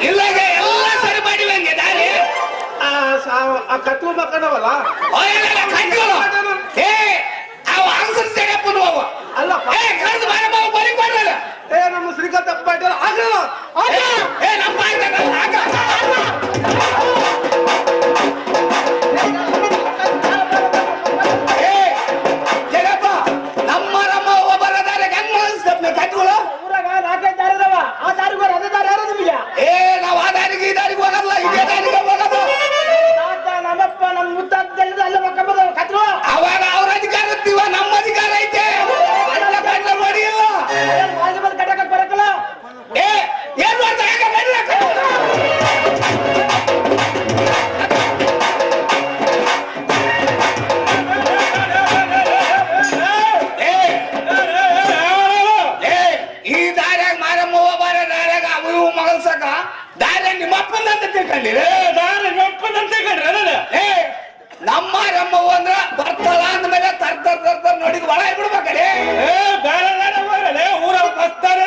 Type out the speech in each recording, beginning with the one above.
ಇಲ್ಲ ಎಲ್ಲ ಸರಿ ಮಾಡಿವೆ ಹಂಗೆ ದಾರಿ ಕತ್ತು ಮಕ್ಕಳವಲ್ಲ ಏ ಅವ ಆನ್ಸರ್ ಸರಿಯಪ್ಪನು ಅವ ಅಲ್ಲ ಏ ಕರೆದು ಬಾರ ಮಾವ ಬಲಿ ಕೊಡ್ರಲ್ಲ ಏ ನಮ್ಮ ಶ್ರೀಕಾಂತ ಪಾಟೀಲ್ ಆಗಲ್ಲ ಏ ನಮ್ಮ ಜಗಪ್ಪ ನಮ್ಮ ನಮ್ಮ ಒಬ್ಬರ ದಾರಿ ಹೆಂಗ್ ಮಾಡಿಸ್ತಪ್ಪ ಕತ್ಗಳು ಊರಾಗ 4-5 ದಾರಿ ಅದಾವ ಆ ದಾರಿಗೆ ಹೋಗಿ ಅದೇ ದಾರಿ ಯಾರು ನಿಮಗೆ ಏ ನಾವು ಆ ದಾರಿಗೆ ಈ ದಾರಿಗೆ ಹೋಗಲ್ಲ ಇದೇ ದಾರಿಗೆ ಹೋಗೋದು ನಮ್ಮಪ್ಪ ನಮ್ಮ ಮುತ್ತಾದ ಅಲ್ಲ ಮಕ್ಕಳು ಕತ್ರು ಅವಾಗ ಅವ್ರ ಅಧಿಕಾರ ಇರ್ತೀವ ನಮ್ಮ ಅಧಿಕಾರ ಐತೆ ಹೊಡಿಯಲ್ಲ ಕಟ್ಟಕ ಬರಕಲ್ಲ ಏ ಏನ್ ಮಾಡ್ತಾ ಈ ದಾರ್ಯಾಗ ಮಾರಮ್ಮವ್ವ ಬಾರ ದಾರ್ಯಾಗ ಅವು ಇವು ಮಗಲ್ಸಕ ದಾರ್ಯಾಗ ನಿಮ್ಮ ಅಪ್ಪಂದಂತ ತಿಳ್ಕೊಂಡಿ ದಾರ್ಯಾಗ ನಿಮ್ಮ ಅಪ್ಪಂದಂತ ತಿಳ್ಕೊಂಡ್ರಿ ಏ ನಮ್ಮ ರಮ್ಮವ್ವ ಅಂದ್ರ ಬರ್ತಾಳ ಅಂದ್ಮೇಲೆ ತರ್ತಾರ ನೋಡಿದ್ ಒಳ ಬಿಡ್ಬೇಕಡೆ ಬೇರೆ ಊರ ಬರ್ತಾರೆ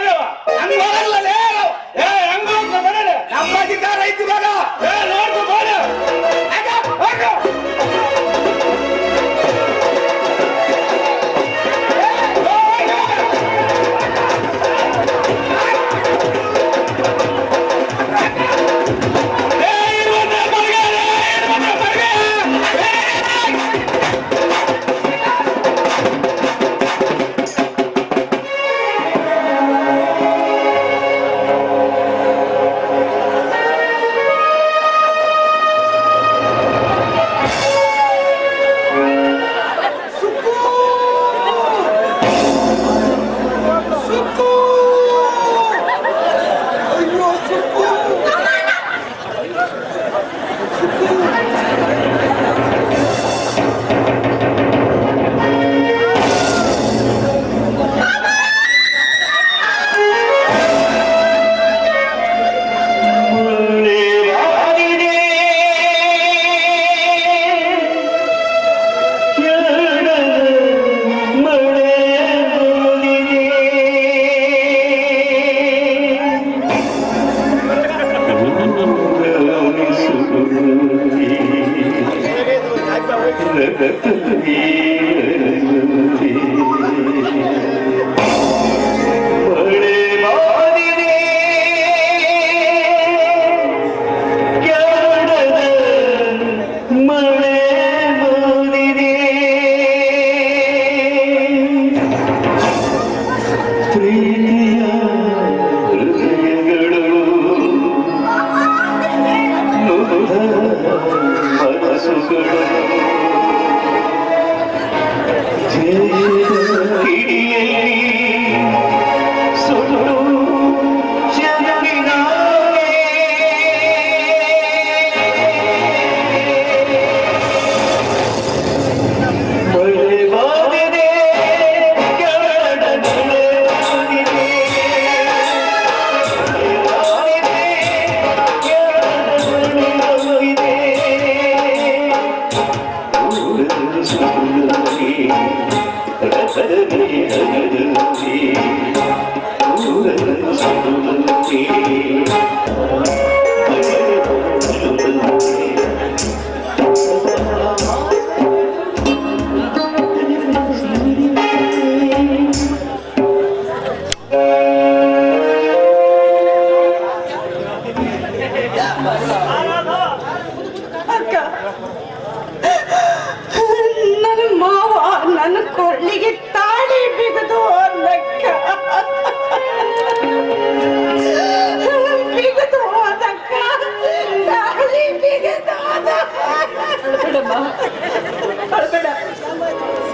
ಹಂಗ ಹೋಗಲ್ಲ ಹಂಗ ನಮ್ಮ ಅಧಿಕಾರ ಐತಿ ಇವಾಗ ನೋಡ್ಕೊ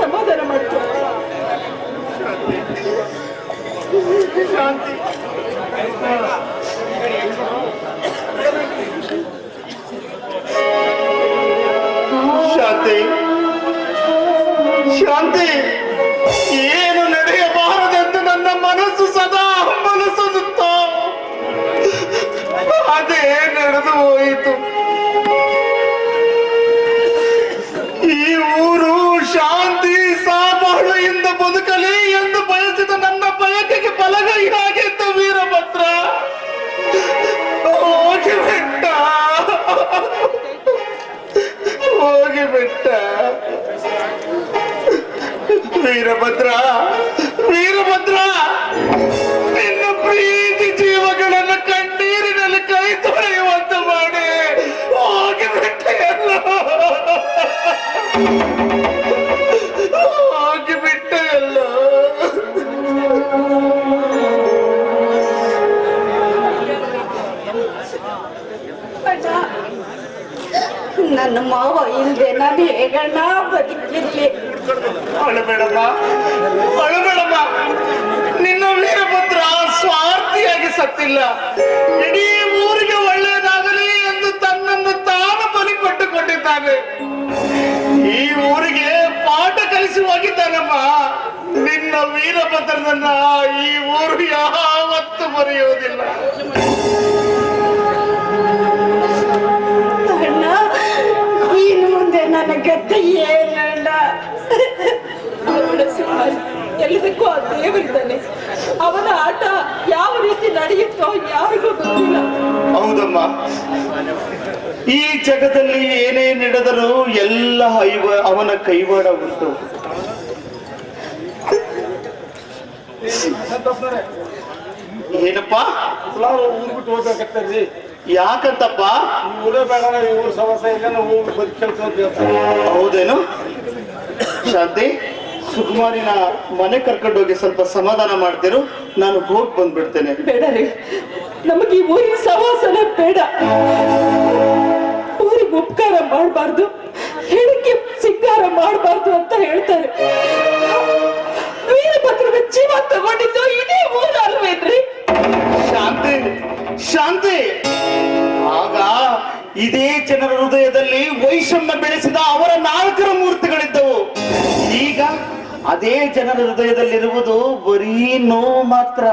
ಸಮಾಧಾನ ಮಾಡ್ಕೊ ಶಾಂತಿ ಶಾಂತಿ ಶಾಂತಿ ಏನು ನಡೆಯಬಾರದೆಂದು ನನ್ನ ಮನಸ್ಸು ಸದಾ ಮನಸ್ಸುತ್ತಾ ಅದೇ ನಡೆದು ಹೋಯಿತು. ಈ ಊರು ಶಾಂತಿ ಸಾಬಾಳುಯಿಂದ ಬದುಕಲಿ ಎಂದು ಬಯಸಿದ ನನ್ನ ಬಯಕೆಗೆ ಬಲಗೈ ಆಗಿತ್ತು ವೀರಭದ್ರ. ಓ ಹೋಗಿಬಿಟ್ಟ. ವೀರಭದ್ರ, ವೀರಭದ್ರ, ನಿನ್ನ ಪ್ರೀತಿ ಜೀವಗಳನ್ನು ಕಣ್ಣೀರಿನಲ್ಲಿ ಕೈ ತೊಳೆಯುವಂತ ಮಾಡಿ ಹೋಗಿಬಿಟ್ಟೆಯಲ್ಲ, ಹೋಗಿಬಿಟ್ಟೆಯಲ್ಲ. ನನ್ನ ಮಾವ ಇಲ್ದೆ ನಾನು ಹೇಗಣ್ಣ ಬದುಕಿರ್ಲಿ? ಅಳಬೇಡಮ್ಮ, ಅಳಬೇಡಮ್ಮ. ನಿನ್ನ ವೀರಭದ್ರ ಸ್ವಾರ್ಥಿಯಾಗಿ ಸತ್ತಿಲ್ಲ. ಇಡೀ ಊರಿಗೆ ಒಳ್ಳೆಯದಾಗಲಿ ಎಂದು ತನ್ನನ್ನು ತಾನು ಬಲಿ ಕೊಟ್ಟುಕೊಂಡಿದ್ದಾನೆ. ಈ ಊರಿಗೆ ಪಾಠ ಕಲಿಸಿ ಹೋಗಿದ್ದಾನಮ್ಮ. ನಿನ್ನ ವೀರಭದ್ರನನ್ನ ಈ ಊರು ಯಾವತ್ತೂ ಮರೆಯುವುದಿಲ್ಲ. ಅಣ್ಣ, ಇನ್ನು ಮುಂದೆ ನನ್ನ ಗತಿ ಏನಣ್ಣ? ಎಲ್ಲದಕ್ಕೂ ಆ ದೇವರಿದ್ದಾನೆ. ಅವನ ಆಟ ಯಾವ ರೀತಿ ನಡೆಯುತ್ತೋ ಯಾರಿಗೂ ಗೊತ್ತಿಲ್ಲ. ಹೌದಮ್ಮ, ಈ ಜಗದಲ್ಲಿ ಏನೇ ನಡೆದರೂ ಎಲ್ಲ ಅವನ ಕೈವಾಡ ಉಂಟು. ಏನಪ್ಪ ಊರ್ ಬಿಟ್ಟು ಹೋಗ್ಬೇಕಂತೀರಿ? ಯಾಕಂತಪ್ಪ? ಊರೇ ಬೇಡ, ಊರ್ ಸಮಸ್ಯೆ ಇಲ್ಲ, ನಾವು ಬದುಕೇಳ್ತು ಅಂತ ಹೇಳ್ತಾರೆ. ಹೌದೇನು? ಶಾಂತಿ, ಸುಕುಮಾರಿನ ಮನೆ ಕರ್ಕೊಂಡೋಗಿ ಸ್ವಲ್ಪ ಸಮಾಧಾನ ಮಾಡ್ತಿರು, ನಾನು ಹೋಗಿ ಬಂದ್ಬಿಡ್ತೇನೆ. ಬೇಡ ರೀ, ನಮಗೆ ಈ ಊರಿನ ಸವಾಸನ ಬೇಡ. ಊರಿಗೆ ಉಪಕಾರ ಮಾಡಬಾರ್ದು, ಹೆಣಕ್ಕೆ ಸಿಂಗಾರ ಮಾಡಬಾರ್ದು ಅಂತ ಹೇಳ್ತಾರೆ. ವೀರಭದ್ರನ ಜೀವ ತಗೊಂಡಿದ್ದು ಇದೇ ಊರು ಅಲ್ವೇನ್ರಿ? ಶಾಂತಿ, ಶಾಂತಿ, ಆಗ ಇದೇ ಜನರ ಹೃದಯದಲ್ಲಿ ವೈಷಮ್ಯ ಬೆಳೆಸಿದ ಅವರ ನಾಯಕರ ಮೂರ್ತಿಗಳಿದ್ದವು. ಈಗ ಅದೇ ಜನರ ಹೃದಯದಲ್ಲಿರುವುದು ಬರೀ ನೋವು ಮಾತ್ರ.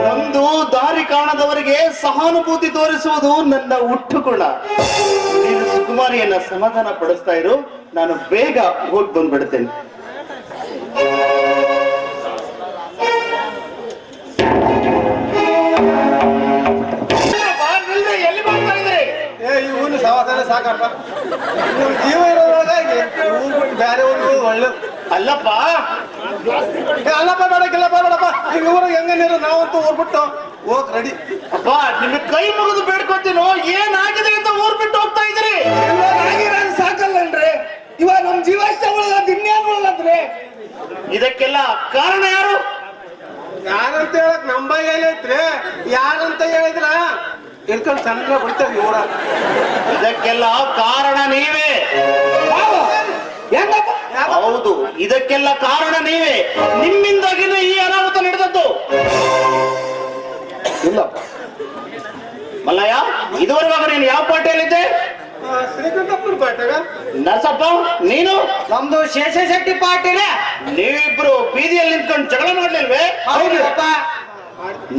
ನೊಂದು ದಾರಿ ಕಾಣದವರಿಗೆ ಸಹಾನುಭೂತಿ ತೋರಿಸುವುದು ನನ್ನ ಹುಟ್ಟುಗುಣ. ನೀನು ಸುಕುಮಾರಿಯನ್ನ ಸಮಾಧಾನ ಪಡಿಸ್ತಾ ಇರು, ನಾನು ಬೇಗ ಹೋಗಿ ಬಂದ್ಬಿಡ್ತೇನೆ. ಎಲ್ಲಿ ಬರ್ತಾ ಇದ್ರಿ? ಈ ಊರಿನ ಸವಾಸನೆ ಸಾಕಪ್ಪ. ನಿಮ್ ಜೀವ ಇರೋದ್ರಾಗಾಗಿ ಊರ್ ಬಿಟ್ಟು ಬೇರೆ ಊರಿಗೆ ಒಳ್ಳೆ ಅಲ್ಲಪ್ಪ, ಅಲ್ಲಪ್ಪ ಬೇಡಕ್ಕಿಲ್ಲಪ್ಪ ಬೇಡಪ್ಪ. ಹಿಂಗ ಊರಿಗೆ ಹೆಂಗ ನೀರು, ನಾವಂತೂ ಊರ್ ಬಿಟ್ಟು ಹೋಗ್ ರೆಡಿ. ಅಪ್ಪ, ನಿಮ್ಗೆ ಕೈ ಮುಗಿದು ಬೇಡ್ಕೊತೀನೋ, ಏನಾಗಿದೆ ಅಂತ ಊರ್ ಬಿಟ್ಟು ಹೋಗ್ತಾ ಇದ್ರಿ? ಸಾಕಲ್ಲನ್ರಿ, ಇವಾಗ ನಮ್ ಜೀವಾಷ್ಟ ಉಳ್ಳದ ಇನ್ಯಾರು ಉಳ್ಳದ್ರಿ? ಇದಕ್ಕೆಲ್ಲ ಕಾರಣ ಯಾರು? ಯಾರಂತ ಹೇಳಕ್ ನಮ್ಮ ಬಾಯಲ್ಲಿ ಐತ್ರಿ. ಯಾರಂತ ಹೇಳಿದ್ರ ಇಳ್ಕೊಂಡು ಸಣ್ಣ ಬಿಡ್ತಾರೆ ಊರ. ಇದಕ್ಕೆಲ್ಲ ಕಾರಣ ನೀವೇ. ಹೆಂಗಪ್ಪ? ಹೌದು, ಇದಕ್ಕೆಲ್ಲ ಕಾರಣ ನೀವೇ. ನಿಮ್ಮಿಂದಾಗಿನೇ ಈ ಅನಾಹುತ ನಡೆದದ್ದು. ಇಲ್ಲಪ್ಪ. ಮಲ್ಲಯ್ಯ, ಇದುವರೆಗೂ ನೀನು ಯಾವ ಪಾರ್ಟಿಯಲ್ಲಿದ್ದೆ? ಶ್ರೀಕಂಠಪುರ ಪಾಠಗ. ನರಸಪ್ಪ, ನೀನು? ನಮ್ದು ಶೇಷಶೆಟ್ಟಿ ಪಾರ್ಟಿನೇ. ನೀವಿಬ್ರು ಬೀದಿಯಲ್ಲಿ ನಿಂತ್ಕೊಂಡು ಜಗಳ ಮಾಡ್ಲಿಲ್ವೇ? ಹೌದಪ್ಪ.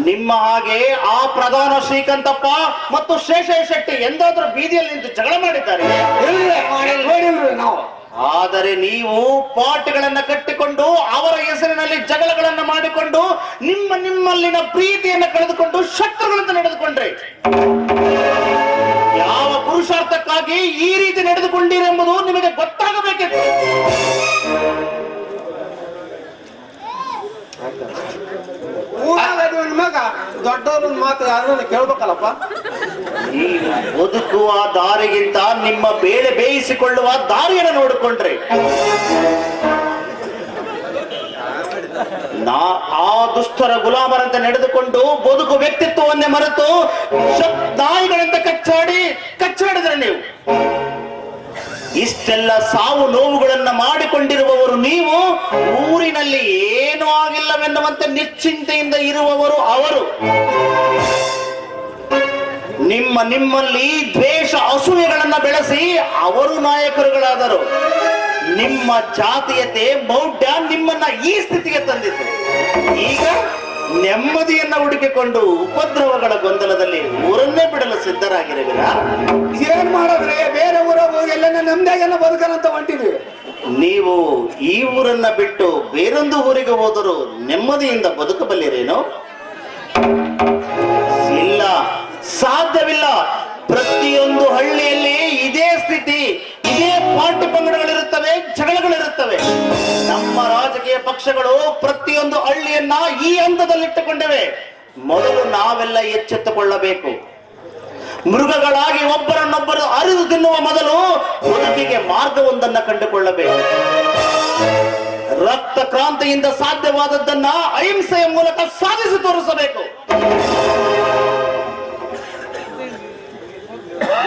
ನಿಮ್ಮ ಹಾಗೆ ಆ ಪ್ರಧಾನ ಶ್ರೀಕಂಠಪ್ಪ ಮತ್ತು ಶೇಷಯ್ಯ ಶೆಟ್ಟಿ ಎಂದಾದ್ರೂ ಬೀದಿಯಲ್ಲಿ ನಿಂತು ಜಗಳ ಮಾಡಿದ್ದಾರೆ? ನೋಡಿಲ್ರಿ ನಾವು. ಆದರೆ ನೀವು ಪಾಟ್ಗಳನ್ನ ಕಟ್ಟಿಕೊಂಡು ಅವರ ಹೆಸರಿನಲ್ಲಿ ಜಗಳಗಳನ್ನ ಮಾಡಿಕೊಂಡು ನಿಮ್ಮಲ್ಲಿನ ಪ್ರೀತಿಯನ್ನ ಕಳೆದುಕೊಂಡು ಶತ್ರುಗಳಂತ ನಡೆದುಕೊಂಡ್ರೆ, ಯಾವ ಪುರುಷಾರ್ಥಕ್ಕಾಗಿ ಈ ರೀತಿ ನಡೆದುಕೊಂಡಿರೆಂಬುದು ನಿಮಗೆ ಗೊತ್ತಾಗಬೇಕಿತ್ತು. ಊರಾಗ ಮಗ ದೊಡ್ಡವ್ರನ್ನ ಮಾತು ಯಾರನ್ನ ಕೇಳ್ಬೇಕಲ್ಲಪ್ಪ. ನೀವು ಬದುಕುವ ದಾರಿಗಿಂತ ನಿಮ್ಮ ಬೇಳೆ ಬೇಯಿಸಿಕೊಳ್ಳುವ ದಾರಿಯನ್ನು ನೋಡಿಕೊಂಡ್ರೆ ಆ ದುಷ್ಟರ ಗುಲಾಮರಂತೆ ನಡೆದುಕೊಂಡು ಬದುಕು ವ್ಯಕ್ತಿತ್ವವನ್ನೇ ಮರೆತು ನಾಯಿಗಳಂತ ಕಚ್ಚಾಡಿದ್ರೆ ನೀವು. ಇಷ್ಟೆಲ್ಲ ಸಾವು ನೋವುಗಳನ್ನ ಮಾಡಿಕೊಂಡಿರುವವರು ನೀವು, ಊರಿನಲ್ಲಿ ಏನೂ ಆಗಿಲ್ಲವೆನ್ನುವಂತೆ ನಿಶ್ಚಿಂತೆಯಿಂದ ಇರುವವರು ಅವರು. ನಿಮ್ಮಲ್ಲಿ ದ್ವೇಷ ಅಸೂಯೆಗಳನ್ನ ಬೆಳೆಸಿ ಅವರು ನಾಯಕರುಗಳಾದರು. ನಿಮ್ಮ ಜಾತೀಯತೆ ಮೌಢ್ಯ ನಿಮ್ಮನ್ನ ಈ ಸ್ಥಿತಿಗೆ ತಂದಿತ್ತು. ಈಗ ನೆಮ್ಮದಿಯನ್ನ ಹುಡುಕಿಕೊಂಡು ಉಪದ್ರವಗಳ ಗೊಂದಲದಲ್ಲಿ ಊರನ್ನೇ ಬಿಡಲು ಸಿದ್ಧರಾಗಿರುವಿರಾ? ಏನ್ ಮಾಡಿದ್ರೆ ಬೇರೆ ಊರ ಹೋಗಿ ಎಲ್ಲ ನಮ್ದಾಗೆಲ್ಲ ಬದುಕನಂತ ಹೊಂಟಿದ್ವಿ. ನೀವು ಈ ಊರನ್ನ ಬಿಟ್ಟು ಬೇರೊಂದು ಊರಿಗೆ ಹೋದರೂ ನೆಮ್ಮದಿಯಿಂದ ಬದುಕಬಲ್ಲಿರೇನು? ಇಲ್ಲ, ಸಾಧ್ಯವಿಲ್ಲ. ಪ್ರತಿಯೊಂದು ಹಳ್ಳಿಯಲ್ಲಿ ಇದೇ ಸ್ಥಿತಿ. ರಾಜಕೀಯ ಪಕ್ಷಗಳು ಪ್ರತಿಯೊಂದು ಹಳ್ಳಿಯನ್ನ ಈ ಹಂತದಲ್ಲಿಟ್ಟುಕೊಂಡಿವೆ. ಮೊದಲು ನಾವೆಲ್ಲ ಎಚ್ಚೆತ್ತುಕೊಳ್ಳಬೇಕು. ಮೃಗಗಳಾಗಿ ಒಬ್ಬರನ್ನೊಬ್ಬರು ಅರಿದು ತಿನ್ನುವ ಮೊದಲು ಬದುಕಿಗೆ ಮಾರ್ಗವೊಂದನ್ನ ಕಂಡುಕೊಳ್ಳಬೇಕು. ರಕ್ತ ಕ್ರಾಂತಿಯಿಂದ ಸಾಧ್ಯವಾದದ್ದನ್ನ ಅಹಿಂಸೆಯ ಮೂಲಕ ಸಾಧಿಸಿ ತೋರಿಸಬೇಕು.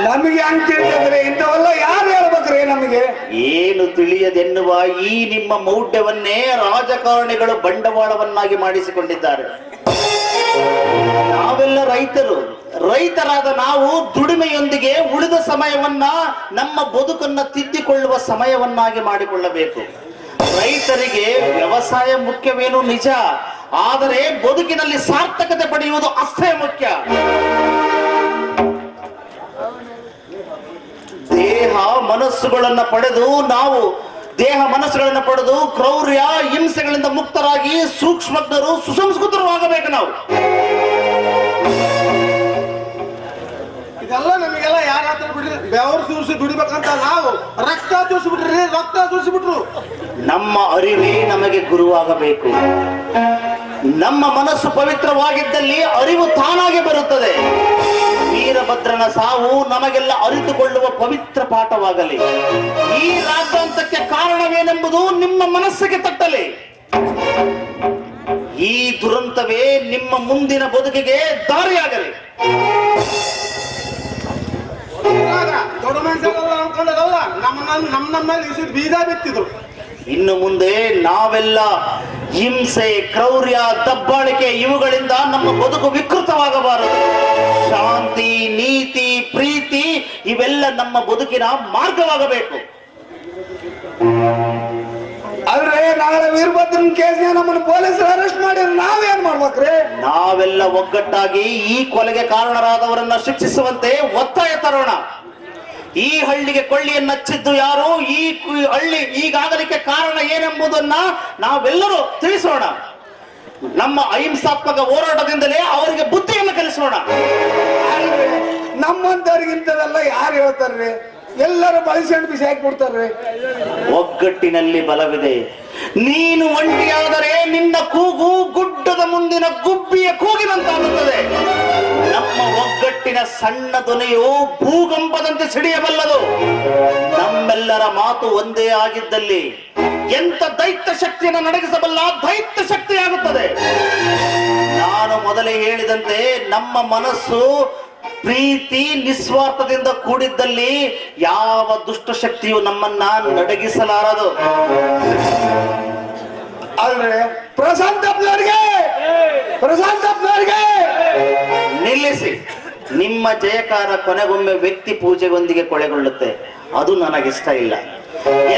ನಮಗೆ ಅಂತಿರ್ತದ್ರೆ ಇಂಥವೆಲ್ಲ ಯಾರು ಹೇಳ್ಬೇಕ್ರಿ? ನಮಗೆ ಏನು ತಿಳಿಯದೆನ್ನುವ ಈ ನಿಮ್ಮ ಮೌಢ್ಯವನ್ನೇ ರಾಜಕಾರಣಿಗಳು ಬಂಡವಾಳವನ್ನಾಗಿ ಮಾಡಿಸಿಕೊಂಡಿದ್ದಾರೆ. ನಾವೆಲ್ಲ ರೈತರಾದ ನಾವು ದುಡಿಮೆಯೊಂದಿಗೆ ಉಳಿದ ಸಮಯವನ್ನ ನಮ್ಮ ಬದುಕನ್ನ ತಿದ್ದಿಕೊಳ್ಳುವ ಸಮಯವನ್ನಾಗಿ ಮಾಡಿಕೊಳ್ಳಬೇಕು. ರೈತರಿಗೆ ವ್ಯವಸಾಯ ಮುಖ್ಯವೇನು ನಿಜ, ಆದರೆ ಬದುಕಿನಲ್ಲಿ ಸಾರ್ಥಕತೆ ಪಡೆಯುವುದು ಅಷ್ಟೇ ಮುಖ್ಯ. ದೇಹ ಮನಸ್ಸುಗಳನ್ನ ಪಡೆದು ಕ್ರೌರ್ಯ ಹಿಂಸೆಗಳಿಂದ ಮುಕ್ತರಾಗಿ ಸೂಕ್ಷ್ಮಜ್ಞರು ಸುಸಂಸ್ಕೃತರು ಆಗಬೇಕು. ನಾವು ಇದೆಲ್ಲ ನಮಗೆಲ್ಲ ಯಾರ ಹತ್ರ ಬಿಡ್ರಿ, ಬೆವರು ಸುರಿಸಿ ದುಡಿಬೇಕಂತ ನಾವು ರಕ್ತ ಸುರಿಸ್ಬಿಟ್ರಿ, ರಕ್ತ ಸುರಿಸ್ಬಿಟ್ರು. ನಮ್ಮ ಅರಿವೇ ನಮಗೆ ಗುರುವಾಗಬೇಕು. ನಮ್ಮ ಮನಸ್ಸು ಪವಿತ್ರವಾಗಿದ್ದಲ್ಲಿ ಅರಿವು ತಾನಾಗಿ ಬರುತ್ತದೆ. ವೀರಭದ್ರನ ಸಾವು ನಮಗೆಲ್ಲ ಅರಿತುಕೊಳ್ಳುವ ಪವಿತ್ರ ಪಾಠವಾಗಲಿ. ಈ ರಾಜ್ಯಾಂತಕ್ಕೆ ಕಾರಣವೇನೆಂಬುದು ನಿಮ್ಮ ಮನಸ್ಸಿಗೆ ತಟ್ಟಲಿ. ಈ ದುರಂತವೇ ನಿಮ್ಮ ಮುಂದಿನ ಬದುಕಿಗೆ ದಾರಿಯಾಗಲಿ. ದೊಡ್ಡ ಮನುಷ್ಯರಲ್ಲ ಅನ್ಕೊಂಡಲ್ಲ, ನಮ್ಮ ಮೇಲೆ ಇಸಿದ್ ಬೀಜ ಬಿತ್ತಿದ್ರು. ಇನ್ನು ಮುಂದೆ ನಾವೆಲ್ಲ ಹಿಂಸೆ, ಕ್ರೌರ್ಯ, ದಬ್ಬಾಳಿಕೆ ಇವುಗಳಿಂದ ನಮ್ಮ ಬದುಕು ವಿಕೃತವಾಗಬಾರದು. ಶಾಂತಿ, ನೀತಿ, ಪ್ರೀತಿ ಇವೆಲ್ಲ ನಮ್ಮ ಬದುಕಿನ ಮಾರ್ಗವಾಗಬೇಕು. ಆದ್ರೆ ನಾಳೆ ವೀರಭದ್ರನ್ ಕೇಸ್ಗೆ ನಮ್ಮನ್ನು ಪೊಲೀಸರು ಅರೆಸ್ಟ್ ಮಾಡಿದ್ರೆ ನಾವೇನ್ ಮಾಡ್ಬೇಕ್ರಿ? ನಾವೆಲ್ಲ ಒಗ್ಗಟ್ಟಾಗಿ ಈ ಕೊಲೆಗೆ ಕಾರಣರಾದವರನ್ನ ಶಿಕ್ಷಿಸುವಂತೆ ಒತ್ತಾಯ ತರೋಣ. ಈ ಹಳ್ಳಿಗೆ ಕೊಳ್ಳಿಯನ್ನು ಹಚ್ಚಿದ್ದು ಯಾರು, ಈ ಹಳ್ಳಿ ಈಗಾಗಲಿಕ್ಕೆ ಕಾರಣ ಏನೆಂಬುದನ್ನ ನಾವೆಲ್ಲರೂ ತಿಳಿಸೋಣ. ನಮ್ಮ ಅಹಿಂಸಾತ್ಮಕ ಹೋರಾಟದಿಂದಲೇ ಅವರಿಗೆ ಬುದ್ಧಿಯನ್ನು ಕಲಿಸೋಣ. ನಮ್ಮಂತವ್ರಿಗಿಂತದೆಲ್ಲ ಯಾರು ಹೇಳ್ತಾರ್ರಿ? ಎಲ್ಲರೂ ಬಳಸ್ಕೊಂಡು ಬಿಸಿ ಹಾಕ್ಬಿಡ್ತಾರ್ರಿ. ಒಗ್ಗಟ್ಟಿನಲ್ಲಿ ಬಲವಿದೆ. ನೀನು ಒಂಟಿಯಾದರೆ ನಿನ್ನ ಕೂಗು ಗುಡ್ಡದ ಮುಂದಿನ ಗುಬ್ಬಿಯ ಕೂಗಿನಂತಾಗುತ್ತದೆ. ನಮ್ಮ ಒಗ್ಗಟ್ಟಿನ ಸಣ್ಣ ಧ್ವನಿಯು ಭೂಕಂಪದಂತೆ ಸಿಡಿಯಬಲ್ಲದು. ನಮ್ಮೆಲ್ಲರ ಮಾತು ಒಂದೇ ಆಗಿದ್ದಲ್ಲಿ ಎಂತ ದೈತ್ಯ ಶಕ್ತಿಯನ್ನು ನಡೆಸಬಲ್ಲ ದೈತ್ಯ ಶಕ್ತಿಯಾಗುತ್ತದೆ. ನಾನು ಮೊದಲೇ ಹೇಳಿದಂತೆ ನಮ್ಮ ಮನಸ್ಸು ಪ್ರೀತಿ, ನಿಸ್ವಾರ್ಥದಿಂದ ಕೂಡಿದ್ದಲ್ಲಿ ಯಾವ ದುಷ್ಟಶಕ್ತಿಯು ನಮ್ಮನ್ನ ನಡಗಿಸಲಾರದು. ಆದ್ರೆ ಪ್ರಶಾಂತಪ್ಪನವ್ರಿಗೆ ನಿಲ್ಲಿಸಿ. ನಿಮ್ಮ ಜಯಕಾರ ಕೊನೆಗೊಮ್ಮೆ ವ್ಯಕ್ತಿ ಪೂಜೆಗೊಂದಿಗೆ ಕೊಳೆಗೊಳ್ಳುತ್ತೆ. ಅದು ನನಗಿಷ್ಟ ಇಲ್ಲ.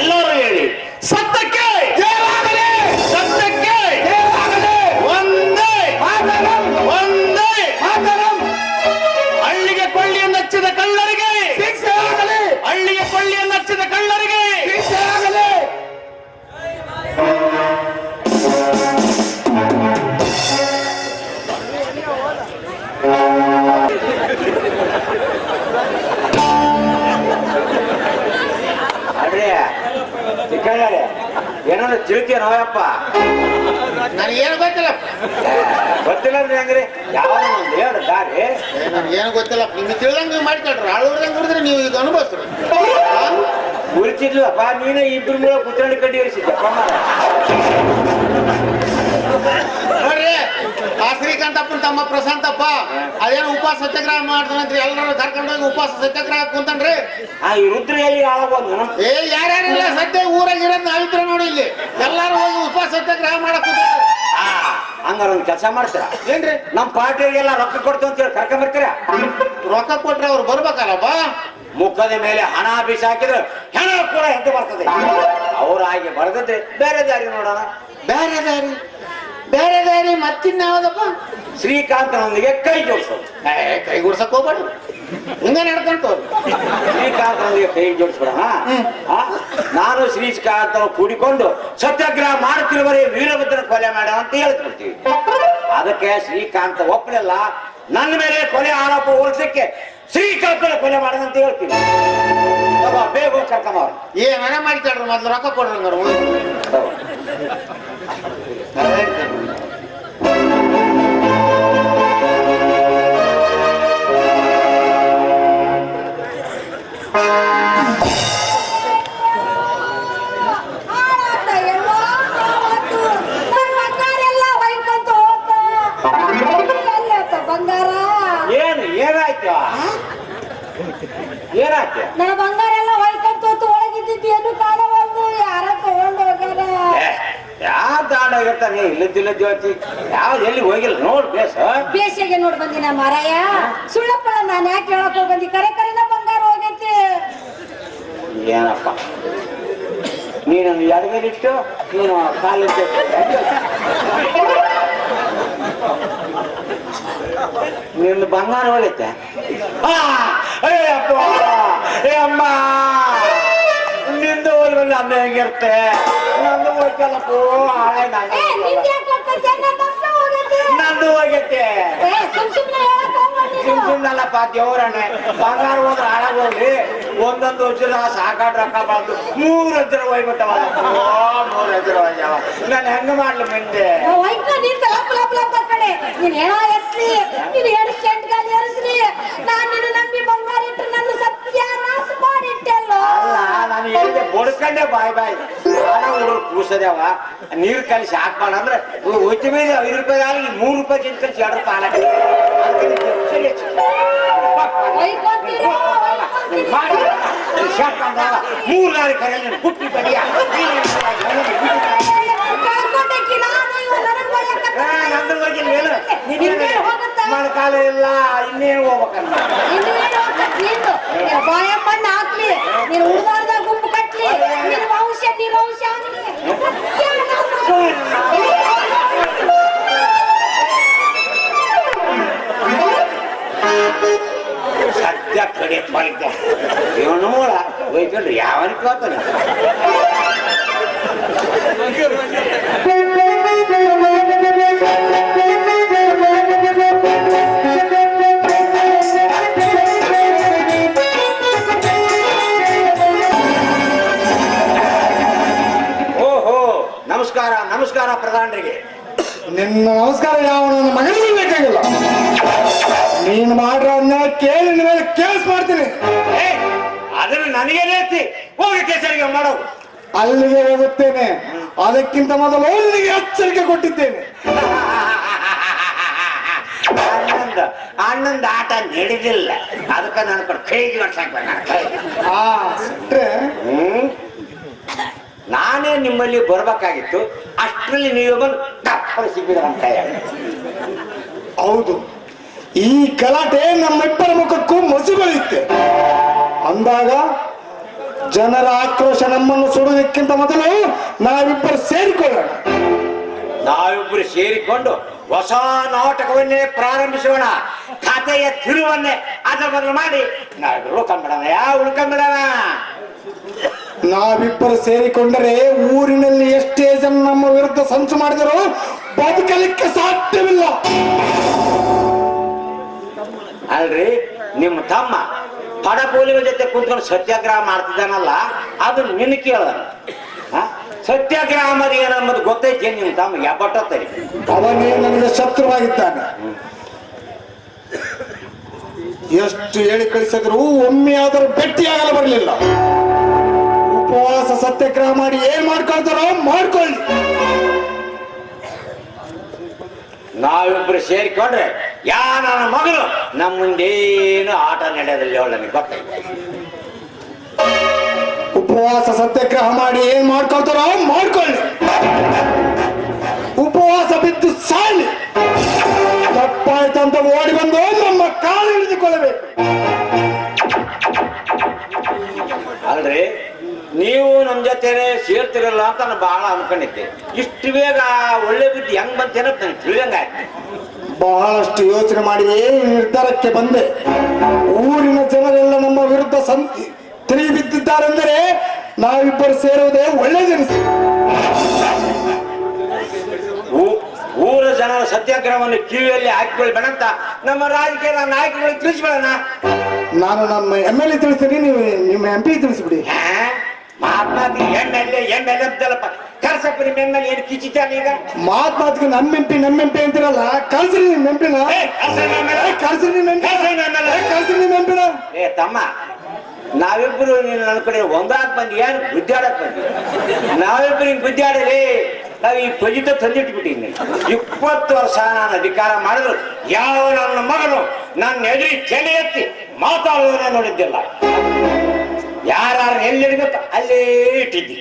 ಎಲ್ಲರೂ ಹೇಳಿ, ಸತ್ಯಕ್ಕೆ ಜಯವಾಗಲಿ, ಸತ್ಯಕ್ಕೆ ಜಯವಾಗಲಿ, ಒಂದೇ ಮಾತರಂ, ಒಂದೇ ಮಾತರಂ. ಹಳ್ಳಿಗೆ ಕೊಳ್ಳಿಯನ್ನು ಹಚ್ಚಿದ ಕಳ್ಳರಿಗೆ ಶಿಕ್ಷೆ ಆಗಲಿ, ಹಳ್ಳಿಗೆ ಕೊಳ್ಳಿಯನ್ನು ಹಚ್ಚಿದ ಕಳ್ಳರಿಗೆ ಶಿಕ್ಷೆ ಆಗಲಿ. ಏನಾದ್ರು ತಿಳ್ತೀಯ ನಾವಪ್ಪ? ನನಗೇನು ಗೊತ್ತಿಲ್ಲ, ಗೊತ್ತಿಲ್ಲ ಅಂದ್ರೆ ಹೆಂಗ್ರಿ? ಯಾವ ಒಂದು ಹೇಳು ದಾರಿ. ನನಗೇನು ಗೊತ್ತಿಲ್ಲ. ನಿಮ್ಗೆ ತಿಳಿದಂಗೆ ನೀವು ಮಾಡ್ಕೊಳ್ರಿ, ಆಳುರ್ದಂಗೆ ಹಿಡಿದ್ರೆ ನೀವು ಈಗ ಅನುಭವಿಸ್ರಿ. ಉಳಿಸಿದ್ಲಪ್ಪ ನೀನೇ ಇಬ್ರು ಮೂಲ ಕುತ್ರಾಣಿ ಕಡ್ಡಿ ಇರಿಸಿದ್ದಪ್ಪ. ನೋಡ್ರಿ, ಆ ಶ್ರೀಕಾಂತಪ್ಪನ ತಮ್ಮ ಪ್ರಶಾಂತಪ್ಪ ಅದೇನೋ ಉಪವಾಸ ಸತ್ಯಾಗ್ರಹ ಮಾಡ್ತಾನಂತ್ರಿ. ಎಲ್ಲರೂ ಕರ್ಕೊಂಡೋಗಿ ಉಪವಾಸ ಸತ್ಯಾಗ್ರಹ ಕುಂತನ್ರಿ. ಆ ಈ ರುದ್ರ ಎಲ್ಲಿ ಆಳಬಹುದು? ಏ ಯಾರ್ಯಾರಿಲ್ಲ, ಸದ್ಯ ಊರಾಗಿರೋದ್ ನಾವಿದ್ರ ನೋಡಿ. ಇಲ್ಲಿ ಎಲ್ಲಾರು ಹೋಗಿ ಉಪವಾಸ ಸತ್ಯಾಗ್ರಹ ಮಾಡಕ್ ಹಂಗಾರ ಒಂದ್ ಕೆಲಸ ಮಾಡ್ತೀರ ಏನ್ರಿ? ನಮ್ ಪಾರ್ಟಿಗೆಲ್ಲ ರೊಕ್ಕ ಕೊಡ್ತೀವಿ ಅಂತೇಳಿ ಕರ್ಕೊಂಡ್ ಬರ್ತೀರ? ರೊಕ್ಕ ಕೊಟ್ರೆ ಅವ್ರು ಬರ್ಬೇಕಲ್ಲಪ್ಪ. ಮುಖದ ಮೇಲೆ ಹಣ ಬೀಸಿ ಹಾಕಿದ್ರೆ ಹೆಣ ಕೂಡ ಹೆಂಗೆ ಬರ್ತದೆ. ಅವರಾಗಿ ಬರ್ತದೆ. ಬೇರೆ ದಾರಿ ನೋಡೋಣ. ಬೇರೆ ದಾರಿ, ಬೇರೆ ದಾರಿ ಮತ್ತಿನ್ಯಾವ್ದಪ್ಪ? ಶ್ರೀಕಾಂತನೊಂದಿಗೆ ಕೈ ಜೋಡಿಸೋದು. ಕೈ ಗುಡ್ಸಕ್ ಹೋಗ್ಬೇಡ, ಹಿಂಗ ನಡ್ಕೊಂತ ಶ್ರೀಕಾಂತನೊಂದಿಗೆ ಕೈ ಜೋಡಿಸ್ಬಿಡೋಣ. ನಾನು ಶ್ರೀಕಾಂತ ಕೂಡಿಕೊಂಡು ಸತ್ಯಾಗ್ರಹ ಮಾಡುತ್ತಿರುವರೆ ವೀರಭದ್ರ ಕೊಲೆ ಮಾಡ ಅಂತ ಹೇಳ್ತಿರ್ತೀವಿ. ಅದಕ್ಕೆ ಶ್ರೀಕಾಂತ ಒಪ್ಪಲಿಲ್ಲ. ನನ್ನ ಮೇಲೆ ಕೊಲೆ ಆರೋಪ ಹೊರಿಸಕ್ಕೆ ಶ್ರೀಕಾಂತನ ಕೊಲೆ ಮಾಡದಂತ ಹೇಳ್ತೀವಿ. ಬೇಗ ಕರ್ಕೊಂಬ. ಏನ ಮಾಡ್ತಾಳ್ರಿ, ಮೊದ್ಲು ರೊಕ್ಕ ಕೊಡ್ರಿ. ಬಂಗಾರ ಏನು ಏನಾಯ್ತು ಏನಾಯ್ತು? ನನ್ನ ಬಂಗಾರ ಎಲ್ಲ ಹೊಯ್ಕೊಂತ ಒಳಗಿದ್ದಿದ್ದು ಏನು ಕಾಣವಲ್ದು, ಯಾರ ತಗೊಂಡು ಹೋಗ್ಯಾರ. ಯಾವ ದಾಂಡಾಗಿರ್ತಾನೆ ಇಲ್ಲದಿಲ್ಲ ಜ್ಯೋತಿ, ಯಾವ ಎಲ್ಲಿ ಹೋಗಿಲ್ಲ ನೋಡ್ ಬೇಸಿಗೆ ನೋಡ್ ಬಂದಿನ ಮಾರಾಯ. ಸುಳ್ಳಪ್ಪಳ ನಾನು ಯಾಕೆ ಹೇಳಕ್ ಹೋಗಿ ಬಂದಿ, ಕರೆ ಕರೆನ ಬಂಗಾರ ಹೋಗೈತಿ. ಏನಪ್ಪ ನೀನು ಎಡಗಲಿಟ್ಟು ನೀನು ಕಾಲಿಟ್ಟು ನಿನ್ನ ಬಂಗಾರ ಹೋಗೈತೆ. ಅಮ್ಮ ನಿಂದು ಹೋದ್ರೆ ಅನ್ನ ಹೆಂಗಿರುತ್ತೆ, ನಂದು ಹೋಗ್ತಲ್ಲಪ್ಪ ಹಾಳೆ ನಂದು ಹೋಗೈತೆ. ಸುಮ್ಮನಲ್ಲಪ್ಪ ದೇವ್ರಣ್ಣೆ, ಬಂಗಾರ ಹೋದ್ರೆ ಹಾಳಾಗ್ ಹೋಗ್ಲಿ, ಒಂದೊಂದು ವರ್ಷದ ಸಾಕಾಡ್ ರೊಕ್ಕ ಬಂದು 3 ವರ್ಷ ಹೋಗ್ಬಿಟ್ಟವ. 3 ವರ್ಷ ಹೋಗ್ಯಾವ, ನಾನು ಹೆಂಗ ಮಾಡ್ಲಿ ಮುಂದೆ? ನೀನ್ ಏನೋ ಎತ್ಲಿ, ನೀನು ಏನು ಕೆಂಟ್ಗಾಲಿ ಎರಿಸ್ಲಿ, ನಾನು ನಿನ್ನ ನಂಬಿ ಬಂಗಾರ ಇಟ್ಟು ನನ್ನ ಸತ್ಯಾನಾಶ ಮಾಡಿಟ್ಟೆಲ್ಲೋ. ನಾನು ಹೇಳಿದೆ ಬಡ್ಕಂಡೆ ಬಾಯ್ ಹಣ ಹುಡುಗರು ಕೂಸದ್ಯಾವ, ನೀರು ಕಲಿಸಿ ಹಾಕ್ಬಾಳ ಅಂದ್ರೆ ಒತ್ತಿ ಮೇಲೆ 5 ರೂಪಾಯಿ ಆಗಿ 3 ರೂಪಾಯಿ ಚಿಂತ ಕಲಿಸಿ 2 ರೂಪಾಯಿ ಹಾಕಿ ಮೂರು ಗಾಡಿ ಕರೆಯಲ್ಲಿ ಪುಟ್ಟಿ ಬಡಿಯ ನಂದ್ರ ಬಗ್ಗೆ ಮಳೆಕಾಲ ಇಲ್ಲ, ಇನ್ನೇನು ಹೋಗ್ಬೇಕಂತ ಬಾಯ ಮಣ್ಣು ಹಾಕ್ಲಿ, ನೀನು ಉಳಿದಾರ್ದಾಗ ಗುಂಪು ಕಟ್ಲಿ, ನಿನ್ನ ವಂಶ ನಿರಂಶ ಸದ್ಯ ಕಡೆ ಮಾಡಿದ್ದೆ ಇವನು ಮೂಳ ಹೋಯ್ಕೊಂಡ್ರಿ ಯಾವನಿಗೆ ಹೋಗ್ತಾನೆ. ಓಹೋ ನಮಸ್ಕಾರ ನಮಸ್ಕಾರ ಪ್ರಧಾನರಿಗೆ. ನಿನ್ನ ನಮಸ್ಕಾರ ಯಾವ ನನ್ನ ಮಗನಿಗೆ ಬೇಕಾಗಿಲ್ಲ. ನೀನು ಮಾಡ್ರ ಕೇಳಿ ಮೇಲೆ ಕೇಸ್ ಮಾಡ್ತೀನಿ. ಅದನ್ನು ನನಗೇನೆ ಎತ್ತಿ ಹೋಗಿ ಕೇಸರಿಗೆ ಮಾಡೋದು. ಅಲ್ಲಿಗೆ ಹೋಗುತ್ತೇನೆ, ಅದಕ್ಕಿಂತ ಮೊದಲು ನಿನಗೆ ಎಚ್ಚರಿಕೆ ಕೊಟ್ಟಿದ್ದೇನೆ. ಅಣ್ಣಂದ ಆಟ ನಡೆದಿಲ್ಲ, ಅದಕ್ಕೆ ನನ್ನ ಕಡೆ ಕೈಗೆ ಸಿಟ್ರೆ ನಾನೇ ನಿಮ್ಮಲ್ಲಿ ಬರ್ಬೇಕಾಗಿತ್ತು, ಅಷ್ಟರಲ್ಲಿ ನೀವು ಬಂದು ತಪ್ಪಲು ಸಿಕ್ಕಿದ್ರ ಅಂತ. ಹೌದು, ಈ ಗಲಾಟೆ ನಮ್ಮಿಬ್ಬರ ಮುಖಕ್ಕೂ ಮಸುಗಳಿತ್ತೆ ಅಂದಾಗ ಜನರ ಆಕ್ರೋಶ ನಮ್ಮನ್ನು ಸುಡುವುದಕ್ಕಿಂತ ಮೊದಲು ನಾವಿಬ್ಬರು ಸೇರಿಕೊಳ್ಳೋಣ. ನಾವಿಬ್ಬರು ಸೇರಿಕೊಂಡು ಹೊಸ ನಾಟಕವನ್ನೇ ಪ್ರಾರಂಭಿಸೋಣ. ಕಥೆಯ ತಿರುವನ್ನೇ ಅದರ ಬದಲು ಮಾಡಿ ನಾವಿಬ್ಬರು ಉಳ್ಕೊಂಡ್ಬಿಡೋಣ. ಯಾವ ಉಳ್ಕೊಂಡ್ಬಿಡೋಣ? ನಾವಿಬ್ಬರು ಸೇರಿಕೊಂಡರೆ ಊರಿನಲ್ಲಿ ಎಷ್ಟೇ ಜನ ನಮ್ಮ ವಿರುದ್ಧ ಸಂಚು ಮಾಡಿದರೂ ಬದುಕಲಿಕ್ಕೆ ಸಾಧ್ಯವಿಲ್ಲ. ಅಲ್ರಿ, ನಿಮ್ಮ ತಮ್ಮ ಪಡಪೋಲಿಗಳ ಜೊತೆ ಕುಂತ್ಕೊಂಡು ಸತ್ಯಾಗ್ರಹ ಮಾಡ್ತಿದ್ದಾನಲ್ಲ, ಅದು ನಿನ್ನ ಕೇಳೋಣ. ಸತ್ಯಾಗ್ರಹ ಅನ್ನೋದು ಏನನ್ನೋದು ಗೊತ್ತೈತೆ ನಿಮ್ಮ ತಮ್ಮ ಯಾಬಟ್ಟೋತ್ತರಿ. ಅವನೇ ನನಗೆ ಶತ್ರುವಾಗಿದ್ದಾನೆ. ಎಷ್ಟು ಹೇಳಿ ಕಳಿಸಿದ್ರು ಒಮ್ಮೆ ಆದರೂ ಭೇಟಿಯಾಗಲು ಬರಲಿಲ್ಲ. ಉಪವಾಸ ಸತ್ಯಾಗ್ರಹ ಮಾಡಿ ಏನ್ ಮಾಡ್ಕೊಳ್ತಾರೋ ಮಾಡ್ಕೊಳ್ಳಿ. ನಾವಿಬ್ರು ಸೇರಿಕೊಂಡ್ರೆ ಯಾ ನನ್ನ ಮಗನು ನಮ್ಮ ಮುಂದೇನು ಆಟ ನಡೆಯೋದಿಲ್ಲ ಹೇಳ, ನನಗೆ ಗೊತ್ತೈತೆ. ಉಪವಾಸ ಸತ್ಯಾಗ್ರಹ ಮಾಡಿ ಏನ್ ಮಾಡ್ಕೊಳ್ತಾರೋ ಮಾಡ್ಕೊಳ್ಳಿ. ಉಪವಾಸ ಬಿದ್ದು ಸಾಲಿ, ತಪ್ಪಾಯ್ತಂತ ಓಡಿ ಬಂದು ನಮ್ಮ ಕಾಲು ಹಿಡಿದುಕೊಳ್ಳಬೇಕು. ಅಲ್ರಿ, ನೀವು ನಮ್ಮ ಜೊತೆ ಸೇರ್ತಿರಲ್ಲ ಅಂತ ನಾನು ಬಹಳ ಅನ್ಕೊಂಡಿದ್ದೆ. ಇಷ್ಟು ಬೇಗ ಒಳ್ಳೆ ಬುದ್ಧಿ ಹೆಂಗ್ ಬಂತೇನೋ ನನಗೆ ತಿಳಿದಂಗಾಯ್ತು. ಬಹಳಷ್ಟು ಯೋಚನೆ ಮಾಡಿ ನಿರ್ಧಾರಕ್ಕೆ ಬಂದೆ. ಊರಿನ ಜನರೆಲ್ಲ ನಮ್ಮ ವಿರುದ್ಧ ತಿರುಗಿ ಬಿದ್ದಿದ್ದಾರೆಂದರೆ ನಾವಿಬ್ಬರು ಸೇರುವುದೇ ಒಳ್ಳೆಯದೆನಿಸಿ. ಊರ ಜನರ ಸತ್ಯಾಗ್ರಹವನ್ನು ಕಿವಿಯಲ್ಲಿ ಹಾಕಿಕೊಳ್ಬೇಡ ಅಂತ ನಮ್ಮ ರಾಜಕೀಯ ನಾಯಕರಿಗೆ ತಿಳಿಸ್ಬೇಡಣ. ನಾನು ನಮ್ಮ MLA ತಿಳಿಸ್ತೀನಿ, ನೀವು ನಿಮ್ಮ MP ತಿಳಿಸ್ಬಿಡಿ. ಮಹಾತ್ಮಾದಿ ಎಮ್ ಎಲ್ ಅಂತಲ್ಲಪ್ಪ ಕರ್ಸಪ್ಪ ನಿಮ್ಮ ಎಮ್ ಎಲ್ ಏನು ಕಿಚಿತಾನ ಈಗ ಮಾತ್ಗೆ ನಮ್ಮ ಎಂಪಿ ಅಂತಿರಲ್ಲ, ಕಳ್ಸ್ರಿ ನಿಮ್ ಎಂಪಿನ, ಕಳ್ಸ್ರಿ ನಿಮ್ ಎಂಪಿ, ಕಳ್ಸ್ರಿ ನಿಮ್ ಎಂಪಿನ. ಏ ತಮ್ಮ, ನಾವಿಬ್ರು ನೀನು ನನ್ನ ಕಡೆ ಒಂದಾಗ್ ಬಂದು ಏನು ಗುದ್ದಾಡಕ್ ಬಂದಿ? ನಾವಿಬ್ರು ಹಿಂಗ್ ಗುದ್ದಾಡಲಿ, ನಾವು ಈ ಪಜಿತ ತಂದಿಟ್ಬಿಟ್ಟಿನಿ. 20 ವರ್ಷ ನಾನು ಅಧಿಕಾರ ಮಾಡಿದ್ರು ಯಾವ ನನ್ನ ಮಗನು ನನ್ನ ಎದುರಿ ತಲೆ ಎತ್ತಿ ಮಾತಾಡೋದನ್ನ ನೋಡಿದ್ದಿಲ್ಲ. ಯಾರು ಎಲ್ಲಿರ್ಬೇಕು ಅಲ್ಲೇ ಇಟ್ಟಿದ್ದಿ.